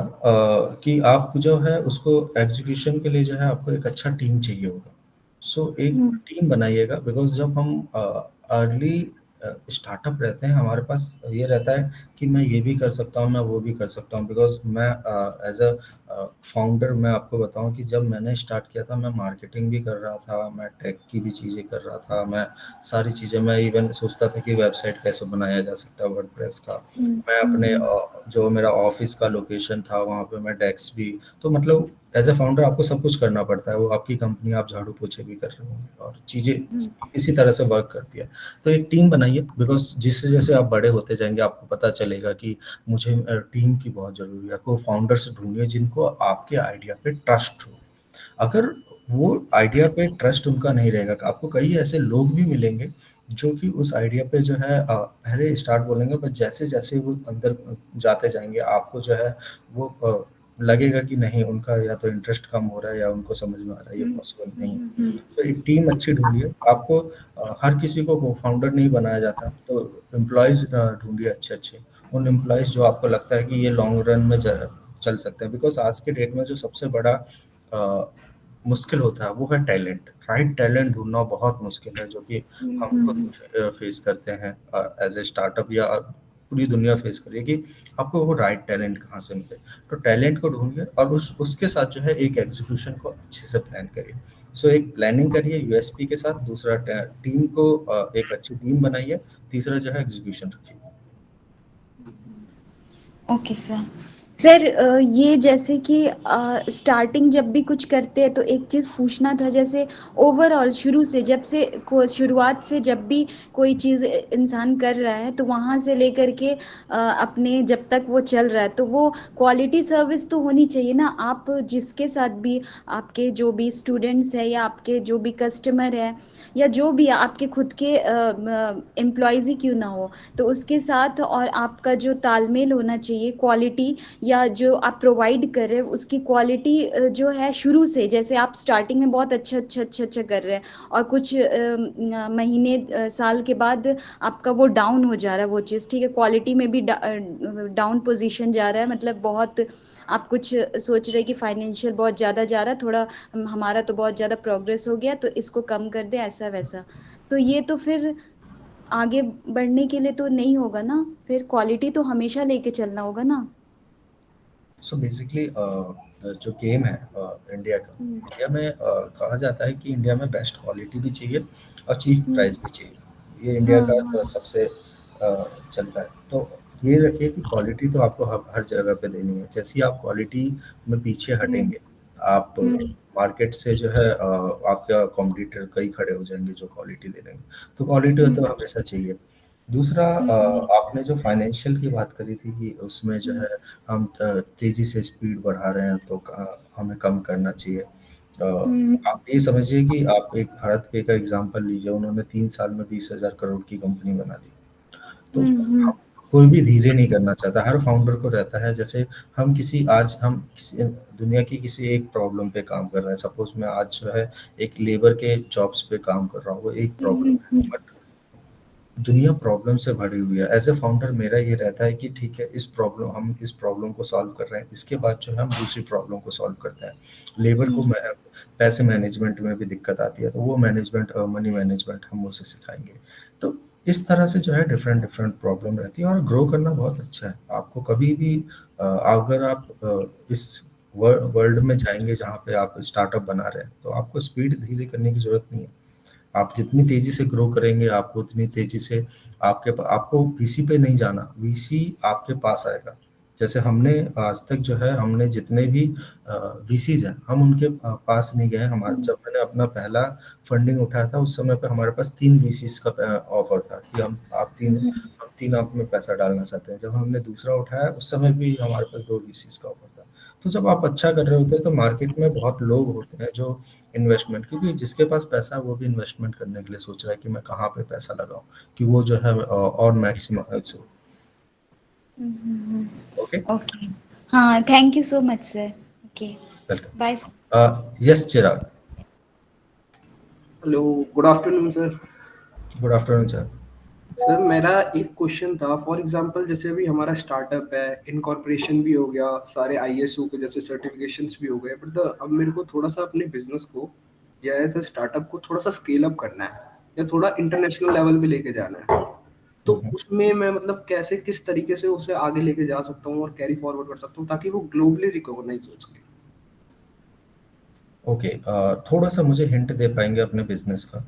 कि आप जो है उसको एग्जीक्यूशन के लिए जो है आपको एक अच्छा टीम चाहिए होगा। सो एक टीम बनाइएगा, बिकॉज जब हम अर्ली स्टार्टअप रहते हैं, हमारे पास ये रहता है कि मैं ये भी कर सकता हूँ, मैं वो भी कर सकता हूँ। बिकॉज मैं एज अ फाउंडर मैं आपको बताऊँ कि जब मैंने स्टार्ट किया था, मैं मार्केटिंग भी कर रहा था, मैं टेक की भी चीज़ें कर रहा था, मैं सारी चीज़ें, मैं इवन सोचता था कि वेबसाइट कैसे बनाया जा सकता है वर्डप्रेस का। मैं अपने जो मेरा ऑफिस का लोकेशन था वहाँ पे मैं डेस्क भी, तो मतलब एज ए फाउंडर आपको सब कुछ करना पड़ता है। वो आपकी कंपनी, आप झाड़ू पोछे भी कर रहे होंगे और चीज़ें इसी तरह से वर्क करती है। तो एक टीम बनाइए, बिकॉज जिससे जैसे आप बड़े होते जाएंगे आपको पता चलेगा कि मुझे टीम की बहुत ज़रूरी है। आपको फाउंडर्स ढूंढिए जिनको आपके आइडिया पे ट्रस्ट हो। अगर वो आइडिया पे ट्रस्ट उनका नहीं रहेगा, आपको कई ऐसे लोग भी मिलेंगे जो कि उस आइडिया पे जो है पहले स्टार्ट बोलेंगे, पर जैसे जैसे वो अंदर जाते जाएंगे आपको जो है वो लगेगा कि नहीं, उनका या तो इंटरेस्ट कम हो रहा है या उनको समझ में आ रहा है ये पॉसिबल नहीं है। तो एक टीम अच्छी ढूंढिए। आपको हर किसी को फाउंडर नहीं बनाया जाता, तो एम्प्लॉयज़ ढूंढिए अच्छे अच्छे, उन एम्प्लॉयज़ जो आपको लगता है कि ये लॉन्ग रन में चल सकते हैं। बिकॉज आज के डेट में जो सबसे बड़ा मुश्किल होता है वो है टैलेंट। राइट टैलेंट ढूंढना बहुत मुश्किल है, जो कि हम खुद फेस करते हैं एज ए स्टार्टअप, या पूरी दुनिया फेस करिए कि आपको वो राइट टैलेंट कहाँ से मिले। तो टैलेंट को ढूंढिए और उसके साथ जो है एक एग्जीक्यूशन को अच्छे से प्लान करिए। सो एक प्लानिंग करिए यूएसपी के साथ, दूसरा टीम को एक अच्छी टीम बनाइए, तीसरा जो है एग्जीक्यूशन रखिए। Okay sir. सर ये जैसे कि स्टार्टिंग जब भी कुछ करते हैं तो एक चीज़ पूछना था, जैसे ओवरऑल शुरू से जब से शुरुआत से जब भी कोई चीज़ इंसान कर रहा है तो वहाँ से लेकर के अपने जब तक वो चल रहा है तो वो क्वालिटी सर्विस तो होनी चाहिए ना। आप जिसके साथ भी, आपके जो भी स्टूडेंट्स है या आपके जो भी कस्टमर है या जो भी आपके खुद के एम्प्लॉयज़ ही क्यों ना हो, तो उसके साथ और आपका जो तालमेल होना चाहिए, क्वालिटी या जो आप प्रोवाइड कर रहे हैं उसकी क्वालिटी जो है शुरू से, जैसे आप स्टार्टिंग में बहुत अच्छा कर रहे हैं और कुछ महीने साल के बाद आपका वो डाउन हो जा रहा है वो चीज़, ठीक है, क्वालिटी में भी डाउन पोजीशन जा रहा है, मतलब बहुत आप कुछ सोच रहे कि फाइनेंशियल बहुत ज़्यादा जा रहा है, थोड़ा हमारा तो बहुत ज़्यादा प्रोग्रेस हो गया तो इसको कम कर दे, ऐसा वैसा, तो ये तो फिर आगे बढ़ने के लिए तो नहीं होगा ना, फिर क्वालिटी तो हमेशा लेके चलना होगा ना। सो बेसिकली जो गेम है इंडिया का, इंडिया में कहा जाता है कि इंडिया में बेस्ट क्वालिटी भी चाहिए और चीप प्राइस भी चाहिए। ये इंडिया का सबसे चलता है। तो ये रखिए कि क्वालिटी तो आपको हर जगह पे देनी है। जैसे ही आप क्वालिटी में पीछे हटेंगे, आप मार्केट से जो है आपका कॉम्पिटिटर कई खड़े हो जाएंगे जो क्वालिटी दे देंगे। तो क्वालिटी तो हमेशा चाहिए। दूसरा आपने जो फाइनेंशियल की बात करी थी कि उसमें जो है हम तेजी से स्पीड बढ़ा रहे हैं तो हमें कम करना चाहिए। आप ये समझिए कि आप एक भारत पे का एग्जांपल लीजिए, उन्होंने 3 साल में 20,000 करोड़ की कंपनी बना दी। तो कोई भी धीरे नहीं करना चाहता, हर फाउंडर को रहता है। जैसे हम किसी दुनिया की किसी एक प्रॉब्लम पे काम कर रहे हैं। सपोज मैं आज जो है एक लेबर के जॉब्स पे काम कर रहा हूँ, वो एक प्रॉब्लम है, बट दुनिया प्रॉब्लम से भरी हुई है। एज ए फाउंडर मेरा ये रहता है कि ठीक है, हम इस प्रॉब्लम को सॉल्व कर रहे हैं, इसके बाद जो है हम दूसरी प्रॉब्लम को सॉल्व करते हैं। लेबर को पैसे मैनेजमेंट में भी दिक्कत आती है, तो वो मैनेजमेंट, मनी मैनेजमेंट हम उसे सिखाएंगे। तो इस तरह से जो है डिफरेंट डिफरेंट प्रॉब्लम रहती है और ग्रो करना बहुत अच्छा है। आपको कभी भी अगर आप इस वर्ल्ड में जाएंगे जहाँ पे आप स्टार्टअप बना रहे हैं, तो आपको स्पीड धीरे करने की जरूरत नहीं है। आप जितनी तेजी से ग्रो करेंगे, आपको उतनी तेजी से आपको वीसी पे नहीं जाना, वीसी आपके पास आएगा। जैसे हमने आज तक जो है, हमने जितने भी वीसीज हैं, हम उनके पास नहीं गए। जब मैंने अपना पहला फंडिंग उठाया था, उस समय पे हमारे पास 3 वीसीज का ऑफर था कि हम तीन आप में पैसा डालना चाहते हैं। जब हमने दूसरा उठाया, उस समय भी हमारे पास 2 वीसीज का ऑफर था। तो जब आप अच्छा कर रहे होते हैं तो मार्केट में बहुत लोग होते हैं जो इन्वेस्टमेंट, क्योंकि जिसके पास पैसा है वो भी इन्वेस्टमेंट करने के लिए सोच रहा है कि मैं कहाँ पे पैसा लगाऊं कि वो जो है और मैक्सिमाइज हो। ओके ओके, हाँ, thank you so much sir. Okay, welcome. Bye. Yes Chirag. Hello, good afternoon sir. Good afternoon sir. Sir मेरा एक क्वेश्चन था, फॉर एग्जांपल जैसे अभी हमारा स्टार्टअप है, इनकॉर्पोरेशन भी हो गया, सारे आईएसओ के जैसे सर्टिफिकेशंस भी हो गए, बट अब मेरे को थोड़ा सा अपने बिजनेस को या एज ए स्टार्टअप को थोड़ा सा स्केल अप करना है या थोड़ा इंटरनेशनल लेवल पे लेके जाना है। तो उसमें मैं मतलब कैसे किस तरीके से उसे आगे लेके जा सकता हूँ और कैरी फॉरवर्ड कर सकता हूँ ताकि वो ग्लोबली रिकॉग्नाइज हो सके। ओके, थोड़ा सा मुझे हिंट दे पाएंगे अपने बिजनेस का?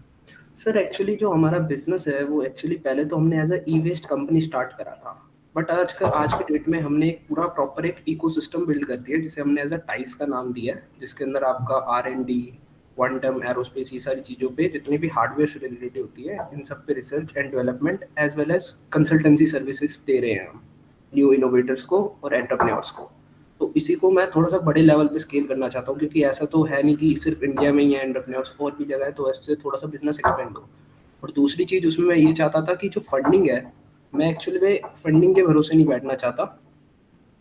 सर एक्चुअली जो हमारा बिजनेस है वो एक्चुअली पहले तो हमने as a e waste company start करा था, बट आज के डेट में हमने एक पूरा प्रॉपर एक इकोसिस्टम बिल्ड कर दिया जिसे हमने एज अ टाइस का नाम दिया है, जिसके अंदर आपका R&D, क्वांटम, एरोस्पेस, ये सारी चीज़ों पे जितनी भी हार्डवेयर से रिलेटेड होती है इन सब पे research and development as well as consultancy services दे रहे हैं हम न्यू इनोवेटर्स को और एंटरप्रेन्योर्स को। तो इसी को मैं थोड़ा सा बड़े लेवल पे स्केल करना चाहता हूँ, क्योंकि ऐसा तो है नहीं कि सिर्फ इंडिया में ही है एंटरप्रेन्योर्स, और भी जगह है, तो ऐसे थोड़ा सा बिजनेस एक्सपेंड हो। और दूसरी चीज़ उसमें मैं ये चाहता था कि जो फंडिंग है, मैं एक्चुअली में फंडिंग के भरोसे नहीं बैठना चाहता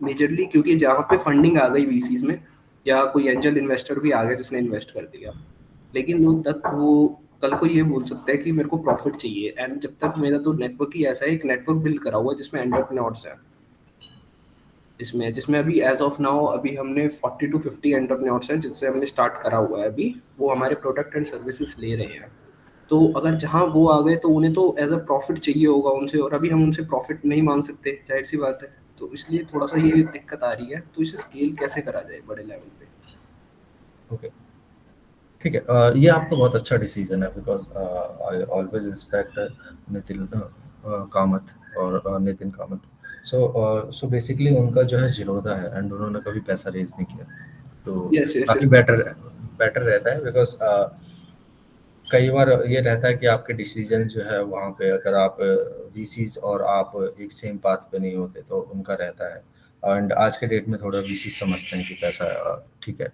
मेजरली, क्योंकि जहाँ पे फंडिंग आ गई वीसीज में या कोई एंजल इन्वेस्टर भी आ गया जिसने इन्वेस्ट कर दिया, लेकिन वो कल को ये बोल सकता है कि मेरे को प्रॉफिट चाहिए। एंड जब तक मेरा तो नेटवर्क ही ऐसा है, एक नेटवर्क बिल्ड करा हुआ है जिसमें एंटरप्रेन्योर्स हैं, जिसमें अभी एज ऑफ नाउ अभी हमने 40 to 50 एंटरप्रेन्योर्स हैं जिससे हमने स्टार्ट करा हुआ है। अभी वो हमारे प्रोडक्ट एंड सर्विसेज ले रहे हैं, तो अगर जहाँ वो आ गए तो उन्हें तो एज अ प्रॉफिट चाहिए होगा उनसे, और अभी हम उनसे प्रॉफिट नहीं मांग सकते, जाहिर सी बात है। तो इसलिए थोड़ा सा ये दिक्कत आ रही है, तो इसे स्केल कैसे करा जाए बड़े लेवल पे। ओके, ठीक है, ये आपका बहुत अच्छा डिसीजन है, because I always respect Nitin Kamat और नितिन कामत। सो बेसिकली उनका जो है जिरोधा है एंड उन्होंने कभी पैसा रेज नहीं किया, तो यस यस काफी बेटर रहता है, बिकॉज कई बार ये रहता है कि आपके डिसीजन जो है वहाँ पे अगर आप वीसीज और आप एक सेम पाथ पे नहीं होते तो उनका रहता है। एंड आज के डेट में थोड़ा वीसी समझते हैं कि पैसा ठीक है,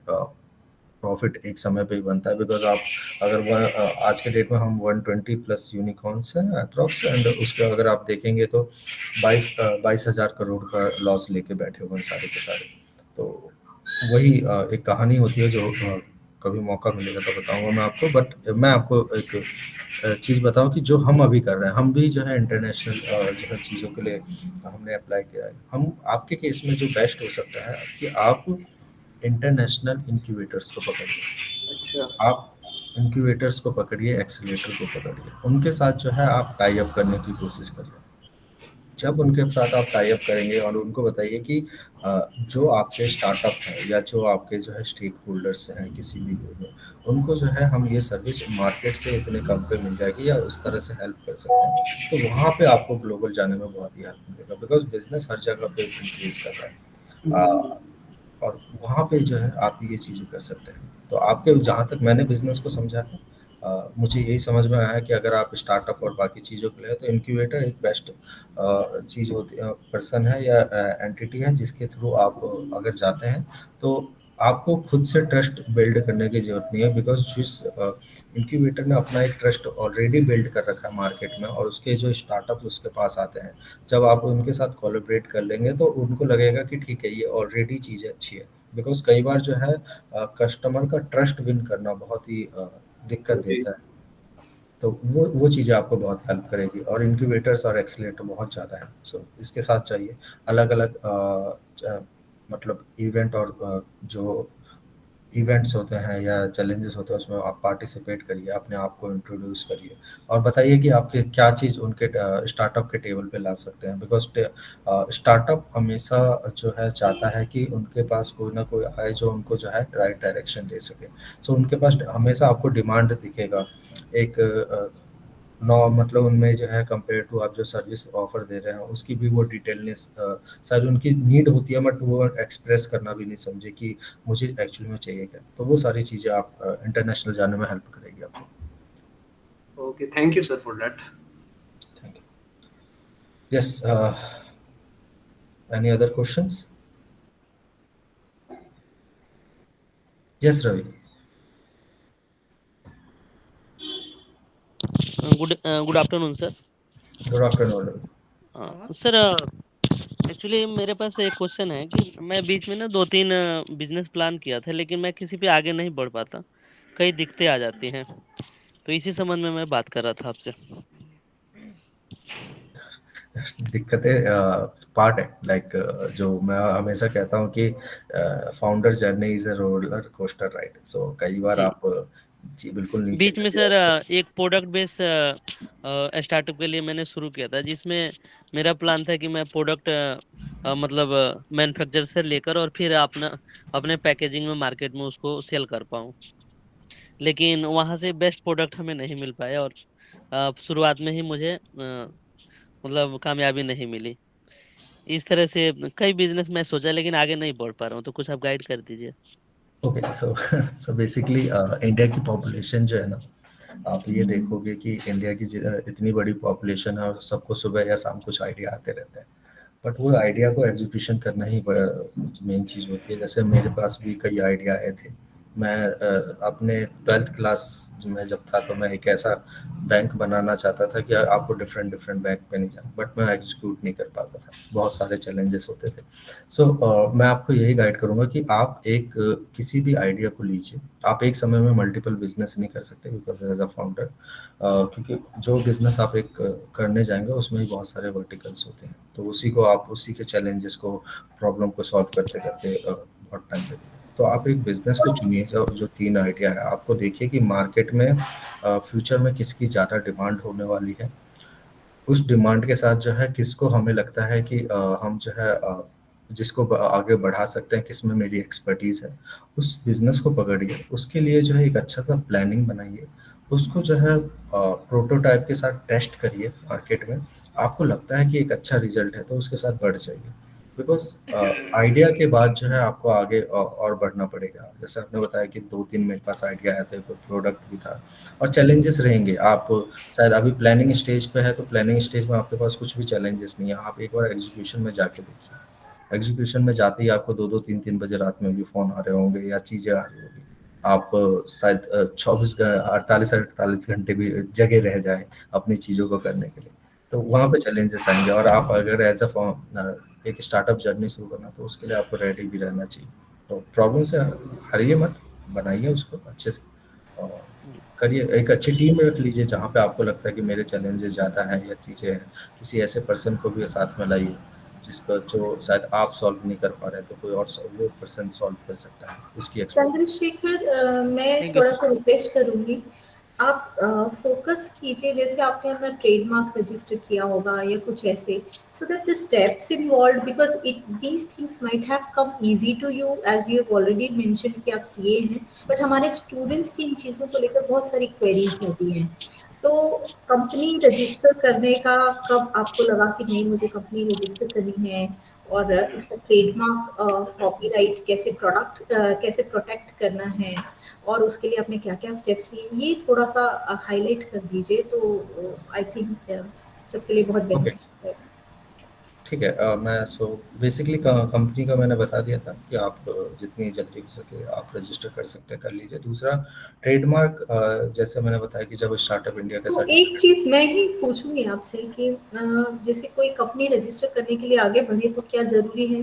प्रॉफिट एक समय पे ही बनता है, बिकॉज आप अगर आज के डेट में हम 120 प्लस यूनिकॉर्न्स हैं अप्रॉक्स, एंड उसके अगर आप देखेंगे तो 22,000 करोड़ का लॉस लेके बैठे हुए हैं सारे के सारे। तो वही एक कहानी होती है जो कभी मौका मिलेगा तो बताऊंगा मैं आपको। बट मैं आपको एक चीज़ बताऊं कि जो हम अभी कर रहे हैं, हम भी जो है इंटरनेशनल जो है चीज़ों के लिए हमने अप्लाई किया है। हम आपके केस में जो बेस्ट हो सकता है कि आप इंटरनेशनल इंक्यूबेटर्स को पकड़िए। अच्छा, आप इंक्यूबेटर्स को पकड़िए, एक्सीलरेटर को पकड़िए, उनके साथ जो है आप टाई अप करने की कोशिश करिए। जब उनके साथ आप टाई अप करेंगे और उनको बताइए कि जो आपके स्टार्टअप है या जो आपके जो है स्टेक होल्डर्स हैं किसी भी में, उनको जो है हम ये सर्विस मार्केट से इतने कम पे मिल जाएगी या उस तरह से हेल्प कर सकते हैं, तो वहाँ पे आपको ग्लोबल जाने में बहुत ही हेल्प मिलेगा, बिकॉज बिजनेस हर जगह पे इंक्रीज कर रहा है। और वहाँ पे जो है आप ये चीज़ें कर सकते हैं। तो आपके जहाँ तक मैंने बिजनेस को समझा है, मुझे यही समझ में आया कि अगर आप स्टार्टअप और बाकी चीज़ों के लिए तो इनक्यूबेटर एक बेस्ट चीज़ होती है, पर्सन है या एंटिटी है जिसके थ्रू आप अगर जाते हैं तो आपको खुद से ट्रस्ट बिल्ड करने की जरूरत नहीं है, बिकॉज जिस इंक्यूबेटर ने अपना एक ट्रस्ट ऑलरेडी बिल्ड कर रखा है मार्केट में और उसके जो स्टार्टअप उसके पास आते हैं, जब आप उनके साथ कोलैबोरेट कर लेंगे तो उनको लगेगा कि ठीक है ये ऑलरेडी चीज़ें अच्छी है। बिकॉज कई बार जो है कस्टमर का ट्रस्ट विन करना बहुत ही दिक्कत देता है, तो वो चीज़ें आपको बहुत हेल्प करेगी। और इंक्यूबेटर्स और एक्सीलरेटर बहुत ज़्यादा है, सो इसके साथ चाहिए अलग अलग मतलब इवेंट और जो इवेंट्स होते हैं या चैलेंजेस होते हैं उसमें आप पार्टिसिपेट करिए, अपने आप को इंट्रोड्यूस करिए और बताइए कि आपके क्या चीज़ उनके स्टार्टअप के टेबल पे ला सकते हैं, बिकॉज स्टार्टअप हमेशा जो है चाहता है कि उनके पास कोई ना कोई आए जो उनको जो है राइट डायरेक्शन दे सके। सो उनके पास हमेशा आपको डिमांड दिखेगा एक नौ, मतलब उनमें जो है कंपेयर टू आप जो सर्विस ऑफर दे रहे हैं उसकी भी वो डिटेलनेस सारी उनकी नीड होती है, बट वो एक्सप्रेस करना भी नहीं समझे कि मुझे एक्चुअली में चाहिए क्या। तो वो सारी चीज़ें आप इंटरनेशनल जाने में हेल्प करेगी आपको। Okay, thank you sir for that. Thank you. Yes, any other questions? Yes Ravi. Good afternoon sir. Good afternoon Ravi. Sir actually मेरे पास एक क्वेश्चन है कि मैं बीच में ना 2-3 बिजनेस प्लान किया था, लेकिन मैं किसी पे आगे नहीं बढ़ पाता, कई दिक्कतें आ जाती हैं, तो इसी संबंध में मैं बात कर रहा था आपसे। दिक्कतें पार्ट है, लाइक जो मैं हमेशा कहता हूँ कि founder journey is a roller coaster ride. So कई बार जी। आप जी बिल्कुल नहीं बीच में चलेगा। सर एक प्रोडक्ट बेस स्टार्टअप के लिए मैंने शुरू किया था, जिसमें मेरा प्लान था कि मैं प्रोडक्ट मतलब मैन्युफैक्चर से लेकर और फिर अपने पैकेजिंग में मार्केट में उसको सेल कर पाऊँ। लेकिन वहां से बेस्ट प्रोडक्ट हमें नहीं मिल पाया और शुरुआत में ही मुझे मतलब कामयाबी नहीं मिली। इस तरह से कई बिजनेस मैं सोचा, लेकिन आगे नहीं बढ़ पा रहा हूँ, तो कुछ आप गाइड कर दीजिए। ओके, सो सो बेसिकली इंडिया की पॉपुलेशन जो है ना, आप ये देखोगे कि इंडिया की इतनी बड़ी पॉपुलेशन है और सबको सुबह या शाम कुछ आइडिया आते रहते हैं, बट वो आइडिया को एग्जीक्यूशन करना ही बड़ा मेन चीज़ होती है। जैसे मेरे पास भी कई आइडिया आए थे। मैं अपने 12th क्लास में जब था तो मैं एक ऐसा बैंक बनाना चाहता था कि आपको डिफरेंट डिफरेंट बैंक पे नहीं जाना, बट मैं एग्जीक्यूट नहीं कर पाता था, बहुत सारे चैलेंजेस होते थे। सो मैं आपको यही गाइड करूंगा कि आप एक किसी भी आइडिया को लीजिए। आप एक समय में मल्टीपल बिजनेस नहीं कर सकते बिकॉज एज अ फाउंडर, क्योंकि जो बिजनेस आप एक करने जाएंगे उसमें भी बहुत सारे वर्टिकल्स होते हैं, तो उसी को आप उसी के चैलेंजेस को, प्रॉब्लम को सॉल्व करते करते बहुत टाइम लगेगा। तो आप एक बिजनेस को चुनिए जो 3 आइडिया है, आपको देखिए कि मार्केट में फ्यूचर में किसकी ज़्यादा डिमांड होने वाली है, उस डिमांड के साथ जो है किसको हमें लगता है कि हम जो है जिसको आगे बढ़ा सकते हैं, किसमें मेरी एक्सपर्टीज है, उस बिजनेस को पकड़िए। उसके लिए जो है एक अच्छा सा प्लानिंग बनाइए, उसको जो है प्रोटोटाइप के साथ टेस्ट करिए मार्केट में। आपको लगता है कि एक अच्छा रिजल्ट है तो उसके साथ बढ़ जाइए, बिकॉज आइडिया के बाद जो है आपको आगे और बढ़ना पड़ेगा। जैसे आपने बताया कि 2-3 मेरे पास आइडिया आए थे, कोई प्रोडक्ट भी था, और चैलेंजेस रहेंगे। आप शायद अभी प्लानिंग स्टेज पे है तो प्लानिंग स्टेज में आपके पास कुछ भी चैलेंजेस नहीं है। आप एक बार एग्जीक्यूशन में जाके देखिए, एग्जीक्यूशन में जाते ही आपको 2-2 3-3 बजे रात में भी फोन आ रहे होंगे या चीजें आ रही होगी। आप शायद 48-48 घंटे भी जगे रह जाए अपनी चीजों को करने के लिए, तो वहाँ पे चैलेंजेस आएंगे। और आप अगर एज अ एक स्टार्टअप जर्नी शुरू करना तो उसके लिए आपको रेडी भी रहना चाहिए। तो प्रॉब्लम से हरिए मत, बनाइए उसको अच्छे से और करिए। एक अच्छी टीम रख लीजिए जहाँ पे आपको लगता है कि मेरे चैलेंजेस ज़्यादा हैं या चीज़ें हैं। किसी ऐसे पर्सन को भी साथ में लाइए जिसका जो शायद आप सॉल्व नहीं कर पा रहे हैं, तो कोई और वो पर्सन सॉल्व कर सकता है, उसकी एक्सपर्ट। चंद्रशेखर, मैं थैंक यू थोड़ा सर। सा रिक्वेस्ट करूंगी, आप फोकस कीजिए। जैसे आपने अपना ट्रेडमार्क रजिस्टर किया होगा या कुछ ऐसे, so that the steps involve, because it these things might have come easy to you as you have already mention कि आप सीए हैं, बट हमारे स्टूडेंट्स की इन चीज़ों को लेकर बहुत सारी क्वेरीज होती हैं। तो कंपनी रजिस्टर करने का कब आपको लगा कि नहीं मुझे कंपनी रजिस्टर करनी है, और इसका ट्रेडमार्क कॉपीराइट कैसे कैसे प्रोटेक्ट करना है, और उसके लिए आपने क्या-क्या स्टेप्स लिए, ये थोड़ा-सा हाइलाइट कर दीजिए, तो आई थिंक सबके लिए बहुत ओके, बेनिफिशियल है। ठीक है। मैं बेसिकली कंपनी का मैंने बता दिया था कि आप जितनी जल्दी हो सके आप रजिस्टर कर सकते हैं, कर लीजिए। दूसरा ट्रेडमार्क, जैसे मैंने बताया कि जब स्टार्टअप इंडिया के तो साथ, एक चीज़ मैं ही पूछूँगी आपसे कि जैसे कोई कंपनी रजिस्टर करने के लिए आगे बढ़े तो क्या ज़रूरी है?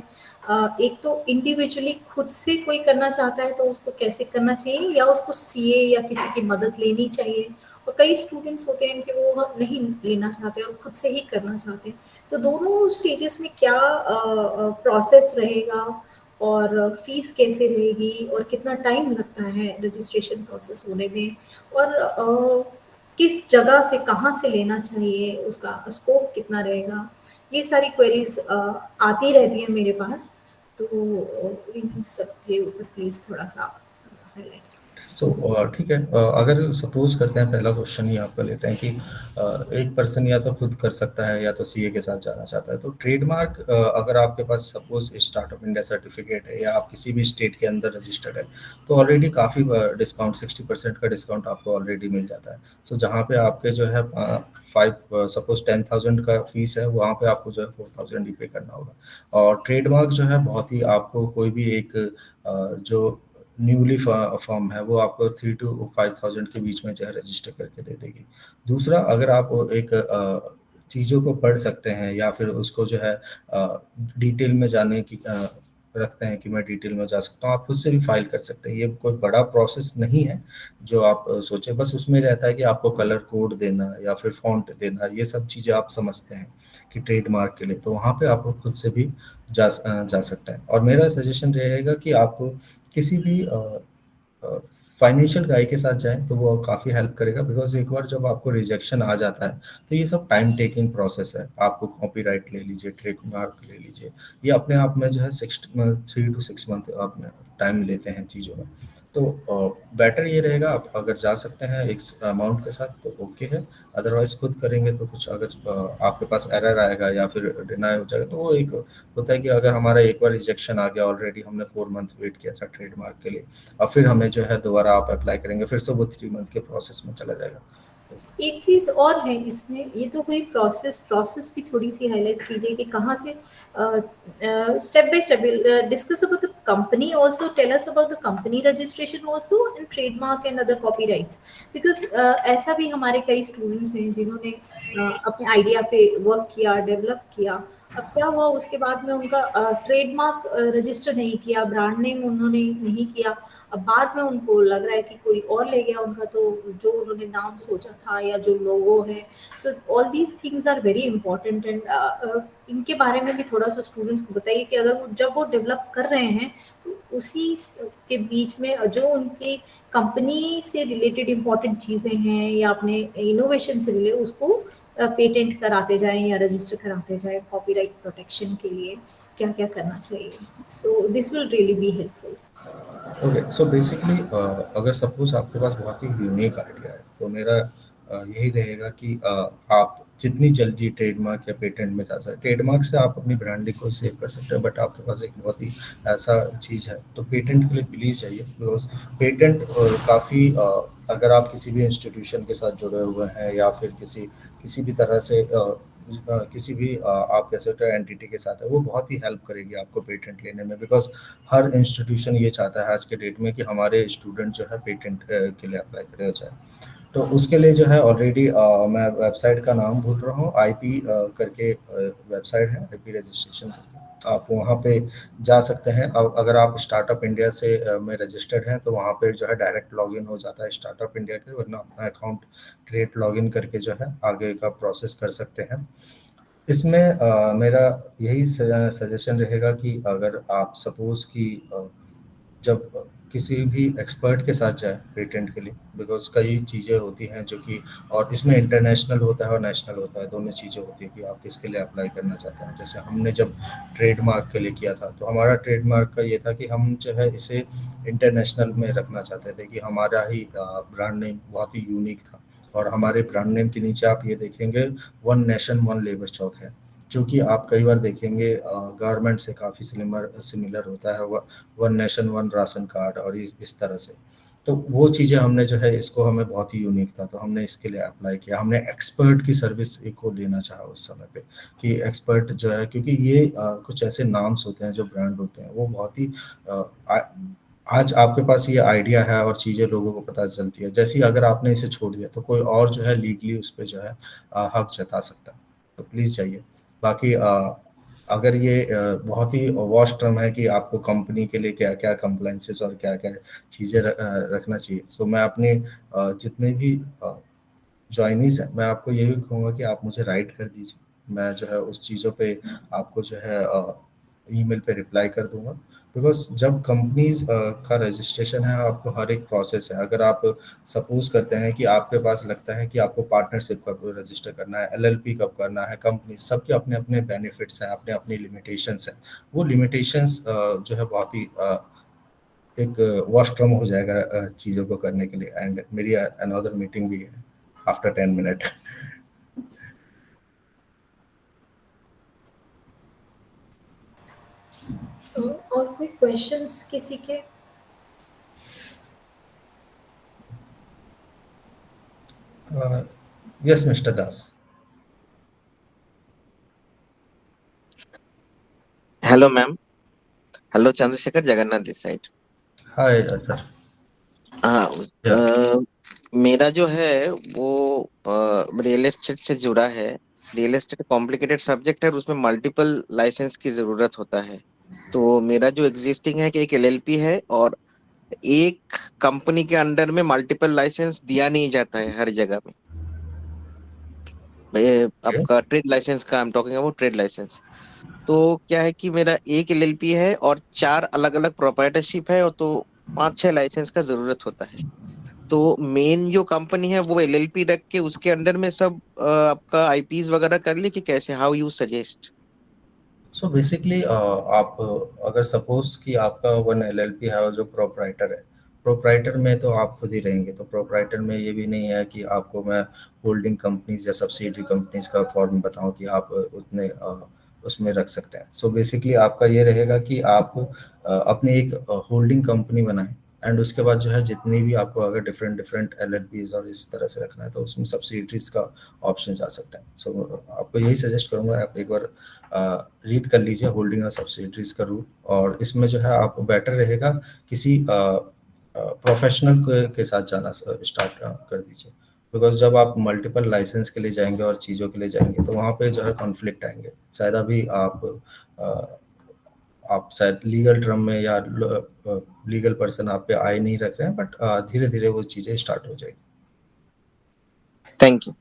एक तो इंडिविजुअली खुद से कोई करना चाहता है तो उसको कैसे करना चाहिए, या उसको सीए या किसी की मदद लेनी चाहिए? और कई स्टूडेंट्स होते हैं कि वो नहीं लेना चाहते और खुद से ही करना चाहते हैं। तो दोनों स्टेजेस में क्या प्रोसेस रहेगा, और फीस कैसे रहेगी, और कितना टाइम लगता है रजिस्ट्रेशन प्रोसेस होने में, और किस जगह से कहाँ से लेना चाहिए, उसका स्कोप कितना रहेगा? ये सारी क्वेरीज आती रहती हैं मेरे पास, तो इन सब के ऊपर प्लीज थोड़ा सा हाईलाइट। सो ठीक है। अगर सपोज करते हैं पहला क्वेश्चन ही आपका लेते हैं कि एक पर्सन या तो खुद कर सकता है या तो सीए के साथ जाना चाहता है, तो ट्रेडमार्क अगर आपके पास सपोज स्टार्टअप इंडिया सर्टिफिकेट है या आप किसी भी स्टेट के अंदर रजिस्टर्ड है, तो ऑलरेडी काफ़ी डिस्काउंट, 60% का डिस्काउंट आपको ऑलरेडी मिल जाता है। सो जहाँ पे आपके जो है 5 सपोज 10,000 का फीस है, वहाँ पे आपको जो है 4,000 ही पे करना होगा। और ट्रेडमार्क जो है बहुत ही, आपको कोई भी एक जो न्यूली फॉर्म है वो आपको 3 to 5,000 के बीच में जो है रजिस्टर करके दे देगी। दूसरा, अगर आप एक चीज़ों को पढ़ सकते हैं या फिर उसको जो है डिटेल में जाने की रखते हैं कि मैं डिटेल में जा सकता हूँ, आप खुद से भी फाइल कर सकते हैं। ये कोई बड़ा प्रोसेस नहीं है जो आप सोचे, बस उसमें रहता है कि आपको कलर कोड देना या फिर फॉन्ट देना, ये सब चीज़ें आप समझते हैं कि ट्रेडमार्क के लिए, तो वहाँ पे आप खुद से भी जा सकते हैं। और मेरा सजेशन रहेगा कि आप किसी भी फाइनेंशियल गाय के साथ जाएं तो वो काफ़ी हेल्प करेगा, बिकॉज एक बार जब आपको रिजेक्शन आ जाता है तो ये सब टाइम टेकिंग प्रोसेस है। आपको कॉपीराइट ले लीजिए, ट्रेडमार्क ले लीजिए, ये अपने आप में जो है 3 to 6 मंथ आप टाइम लेते हैं चीज़ों में। तो बेटर ये रहेगा, आप अगर जा सकते हैं एक अमाउंट के साथ तो ओके है, अदरवाइज खुद करेंगे तो कुछ अगर आपके पास एरर आएगा या फिर डिनाई हो जाएगा तो वो एक होता है कि अगर हमारा एक बार रिजेक्शन आ गया, ऑलरेडी हमने 4 मंथ वेट किया था ट्रेडमार्क के लिए, और फिर हमें जो है दोबारा आप अप्लाई करेंगे, फिर से वो 3 मंथ के प्रोसेस में चला जाएगा। एक चीज और है इसमें, ये तो कोई प्रोसेस भी थोड़ी सी हाईलाइट कीजिए कि कहाँ से step by step discuss about the company, also tell us about the company registration also and trademark and other copyrights, because ऐसा भी हमारे कई स्टूडेंट्स हैं जिन्होंने अपने आइडिया पे वर्क किया, डेवलप किया, अब क्या हुआ उसके बाद में उनका ट्रेडमार्क रजिस्टर नहीं किया, ब्रांड नेम उन्होंने नहीं किया, अब बाद में उनको लग रहा है कि कोई और ले गया उनका, तो जो उन्होंने नाम सोचा था या जो लोगो है, so all these things are very important and इनके बारे में भी थोड़ा सा स्टूडेंट्स को बताइए कि अगर जब वो डेवलप कर रहे हैं तो उसी के बीच में जो उनकी कंपनी से रिलेटेड इंपॉर्टेंट चीज़ें हैं या अपने इनोवेशन से रिलेटेड उसको पेटेंट कराते जाएं या रजिस्टर कराते जाएं कॉपीराइट प्रोटेक्शन के लिए क्या क्या करना चाहिए, so this will really be helpful. Okay, so basically अगर सपोज आपके पास बहुत ही यूनिक आइडिया है तो मेरा यही रहेगा कि आप जितनी जल्दी ट्रेडमार्क या पेटेंट में जा सकते, ट्रेडमार्क से आप अपनी ब्रांडिंग को सेव कर सकते हैं, बट आपके पास एक बहुत ही ऐसा चीज़ है तो पेटेंट के लिए प्लीज़ जाइए, बिकॉज पेटेंट काफ़ी अगर आप किसी भी इंस्टीट्यूशन के साथ जुड़े हुए हैं या फिर किसी भी तरह से किसी भी आप कह सकते हो एंटिटी के साथ है, वो बहुत ही हेल्प करेगी आपको पेटेंट लेने में, बिकॉज हर इंस्टीट्यूशन ये चाहता है आज के डेट में कि हमारे स्टूडेंट जो है पेटेंट के लिए अप्लाई करें चाहे, तो उसके लिए जो है ऑलरेडी मैं वेबसाइट का नाम भूल रहा हूँ, आईपी करके वेबसाइट है, आईपी रजिस्ट्रेशन, आप वहाँ पे जा सकते हैं। अब अगर आप स्टार्टअप इंडिया से में रजिस्टर्ड हैं तो वहाँ पे जो है डायरेक्ट लॉगिन हो जाता है स्टार्टअप इंडिया के, वरना अपना अकाउंट क्रिएट लॉगिन करके जो है आगे का प्रोसेस कर सकते हैं। इसमें मेरा यही सजेशन रहेगा कि अगर आप सपोज कि जब किसी भी एक्सपर्ट के साथ जाए पेटेंट के लिए, बिकॉज कई चीज़ें होती हैं जो कि, और इसमें इंटरनेशनल होता है और नेशनल होता है, दोनों चीज़ें होती हैं कि आप किसके लिए अप्लाई करना चाहते हैं। जैसे हमने जब ट्रेडमार्क के लिए किया था तो हमारा ट्रेडमार्क का ये था कि हम जो है इसे इंटरनेशनल में रखना चाहते थे कि हमारा ही ब्रांड नेम बहुत ही यूनिक था, और हमारे ब्रांड नेम के नीचे आप ये देखेंगे वन नेशन वन लेबर चौक है, जो कि आप कई बार देखेंगे गवर्नमेंट से काफ़ी सिमिलर होता है, one nation one ration card और इस तरह से। तो वो चीज़ें हमने जो है इसको हमें बहुत ही यूनिक था तो हमने इसके लिए अप्लाई किया, हमने एक्सपर्ट की सर्विस को लेना चाहा उस समय पे कि एक्सपर्ट जो है, क्योंकि ये कुछ ऐसे नाम्स होते हैं जो ब्रांड होते हैं वो बहुत ही आज आपके पास ये आइडिया है और चीज़ें लोगों को पता चलती है, जैसे ही अगर आपने इसे छोड़ दिया तो कोई और जो है लीगली उस पर जो है हक जता सकता है, तो प्लीज़ जाइए। बाकी अगर ये बहुत ही वॉश टर्म है कि आपको कंपनी के लिए क्या क्या कंप्लाइंसेस और क्या क्या चीज़ें रखना चाहिए, सो मैं अपने जितने भी ज्वाइनीज हैं मैं आपको ये भी कहूँगा कि आप मुझे राइट कर दीजिए, मैं जो है उस चीज़ों पे आपको जो है ईमेल पे रिप्लाई कर दूंगा, बिकॉज जब कंपनीज का रजिस्ट्रेशन है आपको हर एक प्रोसेस है। अगर आप सपोज करते हैं कि आपके पास लगता है कि आपको पार्टनरशिप कब रजिस्टर करना है, एलएलपी कब करना है, कंपनी सबके अपने अपने बेनिफिट्स हैं, अपने अपनी लिमिटेशंस हैं, वो लिमिटेशंस जो है बहुत ही एक वॉश टर्म हो जाएगा चीज़ों को करने के लिए। एंड मेरी अनदर मीटिंग भी है आफ्टर 10 मिनट। और कोई क्वेश्चंस किसी के? Yes mister Das. Hello ma'am, hello Chandrashekhar, Jagannath this side. Hi sir. हाँ, मेरा जो है वो रियल एस्टेट से जुड़ा है। रियल एस्टेट कॉम्प्लिकेटेड सब्जेक्ट है और उसमें मल्टीपल लाइसेंस की जरूरत होता है। तो मेरा जो एग्जिस्टिंग है कि एक एलएलपी है और एक कंपनी के अंडर में मल्टीपल लाइसेंस दिया नहीं जाता है हर जगह में। आपका ट्रेड लाइसेंस का I am talking about trade licence. तो क्या है कि मेरा एक एलएलपी है और 4 अलग अलग प्रोप्राइटरशिप है, और तो 5-6 लाइसेंस का जरूरत होता है। तो मेन जो कंपनी है वो एलएलपी रख के उसके अंडर में सब आपका आईपीज वगैरह कर ले कि कैसे, how you suggest? So basically आप अगर सपोज कि आपका वन एलएलपी है और जो प्रोप्राइटर है, प्रोप्राइटर में तो आप खुद ही रहेंगे, तो प्रोप्राइटर में ये भी नहीं है कि आपको मैं होल्डिंग कंपनीज या सब्सिडरी कंपनीज का फॉर्म बताऊं कि आप उतने उसमें रख सकते हैं। सो बेसिकली आपका ये रहेगा कि आप अपनी एक होल्डिंग कंपनी बनाएं, एंड उसके बाद जो है जितनी भी आपको अगर डिफरेंट डिफरेंट एलएलपीज और इस तरह से रखना है तो उसमें सब्सिडरीज का ऑप्शन जा सकता है। सो आपको यही सजेस्ट करूंगा, आप एक बार रीड कर लीजिए होल्डिंग और सब्सिडरीज का रूल, और इसमें जो है आप बेटर रहेगा किसी प्रोफेशनल के साथ जाना स्टार्ट कर दीजिए, बिकॉज जब आप मल्टीपल लाइसेंस के लिए जाएंगे और चीज़ों के लिए जाएंगे तो वहाँ पे जो है कॉन्फ्लिक्ट आएंगे, शायद अभी आप शायद लीगल टर्म में या लीगल पर्सन आप पे आए नहीं रख रहे हैं, बट धीरे धीरे वो चीज़ें स्टार्ट हो जाएगी। Thank you.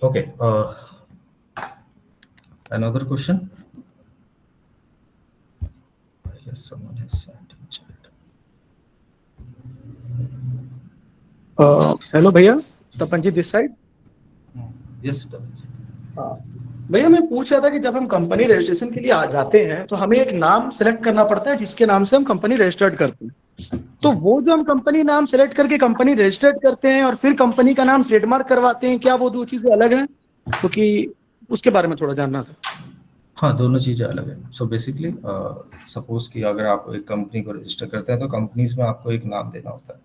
Okay, another question? I guess someone has sent in chat. Hello भैया, तपन जी दिस साइड। Yes, Tapan. भैया मैं पूछ रहा था कि जब हम कंपनी रजिस्ट्रेशन के लिए आ जाते हैं तो हमें एक नाम सेलेक्ट करना पड़ता है जिसके नाम से हम कंपनी रजिस्टर्ड करते हैं। तो वो जो हम कंपनी नाम सेलेक्ट करके कंपनी रजिस्टर्ड करते हैं और फिर कंपनी का नाम ट्रेडमार्क करवाते हैं, क्या वो दो चीजें अलग हैं? क्योंकि उसके बारे में थोड़ा जानना था। हाँ, दोनों चीज़ें अलग है। सो बेसिकली सपोज कि अगर आप एक कंपनी को रजिस्टर करते हैं तो कंपनीज में आपको एक नाम देना होता है,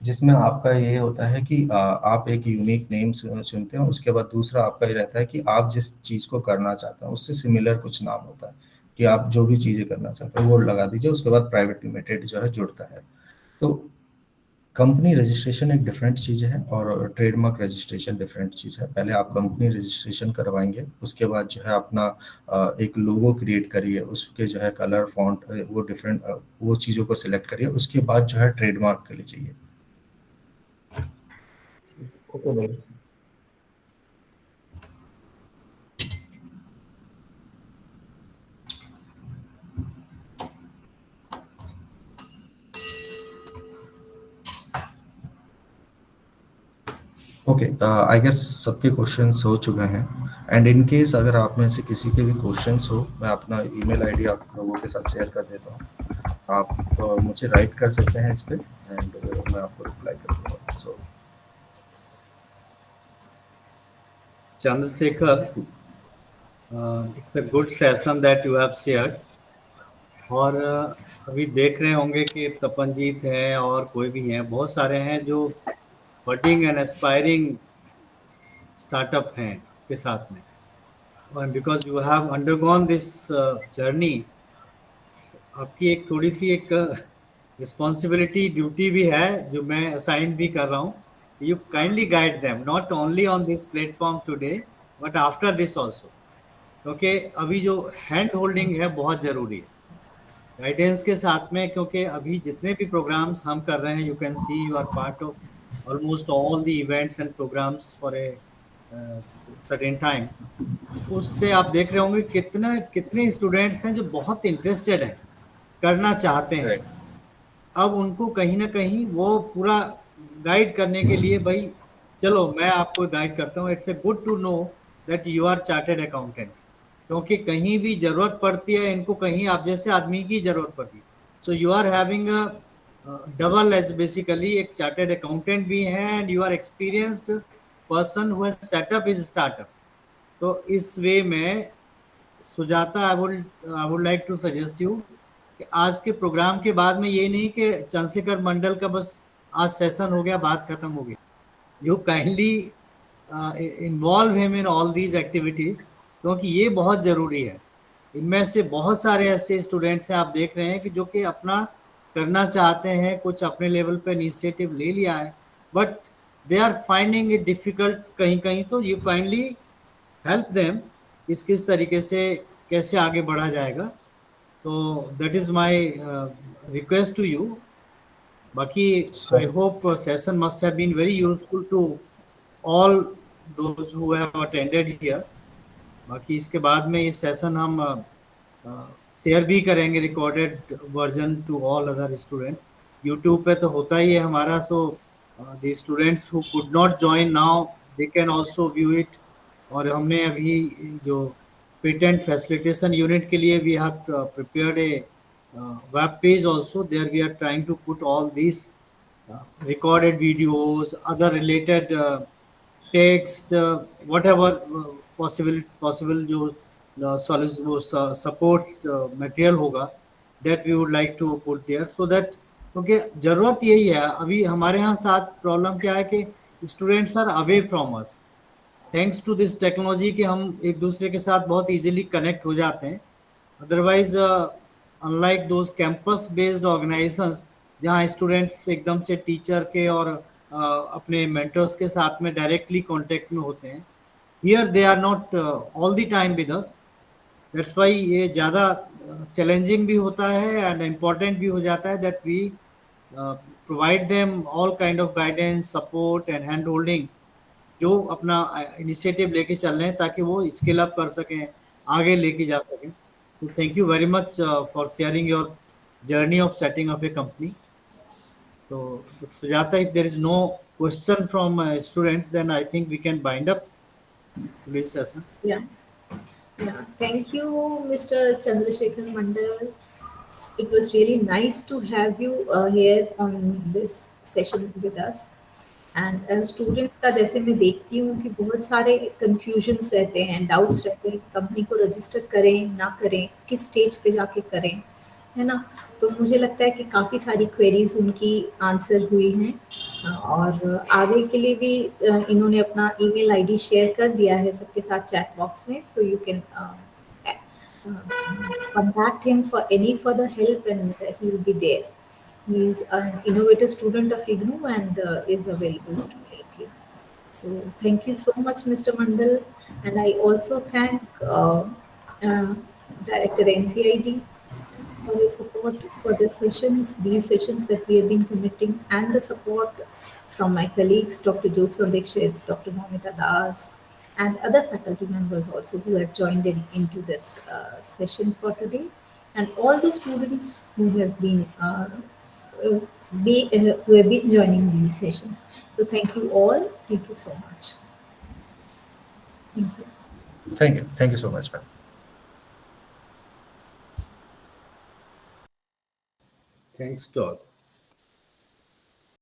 जिसमें आपका ये होता है कि आप एक यूनिक नेम चुनते हैं। उसके बाद दूसरा आपका ये रहता है कि आप जिस चीज़ को करना चाहते हैं उससे सिमिलर कुछ नाम होता है कि आप जो भी चीज़ें करना चाहते हैं वो लगा दीजिए। उसके बाद प्राइवेट लिमिटेड जो है जुड़ता है। तो कंपनी रजिस्ट्रेशन एक डिफरेंट चीज़ है और ट्रेडमार्क रजिस्ट्रेशन डिफरेंट चीज़ है। पहले आप कंपनी रजिस्ट्रेशन करवाएंगे, उसके बाद जो है अपना एक लोगो क्रिएट करिए, उसके जो है कलर फॉन्ट वो डिफरेंट वो चीज़ों को सिलेक्ट करिए, उसके बाद जो है ट्रेडमार्क के लिए चाहिए। ओके भाई। ओके, आई गेस सबके क्वेश्चंस हो चुके हैं, एंड इन केस अगर आप में से किसी के भी क्वेश्चंस हो, मैं अपना ईमेल आईडी आप लोगों के साथ शेयर कर देता हूँ। आप मुझे राइट कर सकते हैं इस पे, एंड मैं आपको रिप्लाई कर दूँगा। सो Chandrasekhar, it's a good session that you have shared. और अभी देख रहे होंगे कि तपनजीत हैं और कोई भी हैं, बहुत सारे हैं जो बडिंग एंड एस्पायरिंग स्टार्टअप हैं के साथ में, और because you have undergone this journey, आपकी एक थोड़ी सी एक रिस्पॉन्सिबिलिटी ड्यूटी भी है जो मैं असाइन भी कर रहा हूँ। You kindly guide them not only on this platform today but after this also, क्योंकि अभी जो हैंड होल्डिंग है बहुत ज़रूरी है गाइडेंस के साथ में, क्योंकि अभी जितने भी प्रोग्राम्स हम कर रहे हैं, you can see you are part of almost all the events and programmes for a certain time. उससे आप देख रहे होंगे कितने स्टूडेंट्स हैं जो बहुत इंटरेस्टेड हैं, करना चाहते हैं। अब उनको कहीं ना कहीं वो पूरा गाइड करने के लिए, भाई चलो मैं आपको गाइड करता हूँ। It's a good to know that you are chartered accountant, क्योंकि कहीं भी जरूरत पड़ती है इनको, कहीं आप जैसे आदमी की जरूरत पड़ती है। So you are having a double edge, basically एक चार्टर्ड अकाउंटेंट भी है and you are experienced person who has set up his startup. तो इस वे में Sujata, I would like to suggest you कि आज के प्रोग्राम के बाद में ये नहीं कि चंद्रशेखर मंडल का बस आज सेशन हो गया, बात खत्म हो गई। You kindly involve him in all these activities, क्योंकि ये बहुत ज़रूरी है। इनमें से बहुत सारे ऐसे स्टूडेंट्स हैं, आप देख रहे हैं कि जो कि अपना करना चाहते हैं, कुछ अपने लेवल पे इनिशिएटिव ले लिया है, but they are finding it difficult कहीं कहीं। तो यू काइंडली हेल्प देम किस तरीके से कैसे आगे बढ़ा जाएगा। तो that is my request to you. बाकी I hope session must have been very useful to all those who have attended here. बाकी इसके बाद में ये सेशन हम शेयर भी करेंगे recorded version to all other students. YouTube पे तो होता ही है हमारा, so the students who could not join now they can also view it. और हमने अभी जो पेटेंट फैसिलिटेशन यूनिट के लिए we have prepared a web page also. There we are trying to put all these recorded videos, other related text, whatever possible जो support material होगा, that we would like to put there so that okay, जरूरत यही है अभी हमारे यहाँ साथ problem क्या है कि students are away from us. Thanks to this technology कि हम एक दूसरे के साथ बहुत इजीली कनेक्ट हो जाते हैं। Otherwise unlike those campus based organisations जहाँ स्टूडेंट्स एकदम से टीचर के और अपने मेंटर्स के साथ में डायरेक्टली कांटेक्ट में होते हैं, here they are not all the time with us. That's why ये ज़्यादा चैलेंजिंग भी होता है एंड इम्पॉर्टेंट भी हो जाता है that we provide them all kind of guidance, support and hand holding जो अपना इनिशिएटिव लेके चल रहे हैं ताकि वो स्केल अप कर सकें, आगे लेके जा सकें। तो thank you very much for sharing your journey of setting up a company. तो Sujata, if there is no question from students then I think we can bind up today's session. Yeah, thank you, Mr. Chandrasekhar Mandal. It was really nice to have you here on this session with us. And students का जैसे मैं देखती हूँ कि बहुत सारे confusions रहते हैं, डाउट्स रहते हैं, कंपनी को रजिस्टर करें ना करें, किस स्टेज पे जाके करें, है ना। तो मुझे लगता है कि काफ़ी सारी क्वेरीज उनकी आंसर हुई हैं और आगे के लिए भी इन्होंने अपना ईमेल आईडी शेयर कर दिया है सबके साथ चैट बॉक्स में, so you can contact him for any further help and he will be there. He is an innovative student of IGNOU and is available to help you. So thank you so much, Mr. Mandal, and I also thank Director NCID for his support for the sessions, these sessions that we have been conducting, and the support from my colleagues, Dr. Jyotsna Dixit, Dr. Momita Das, and other faculty members also who have joined into this session for today, and all the students who have been who have been joining these sessions. So thank you all. Thank you so much. Thank you. Thank you so much, ma'am. Thanks to all.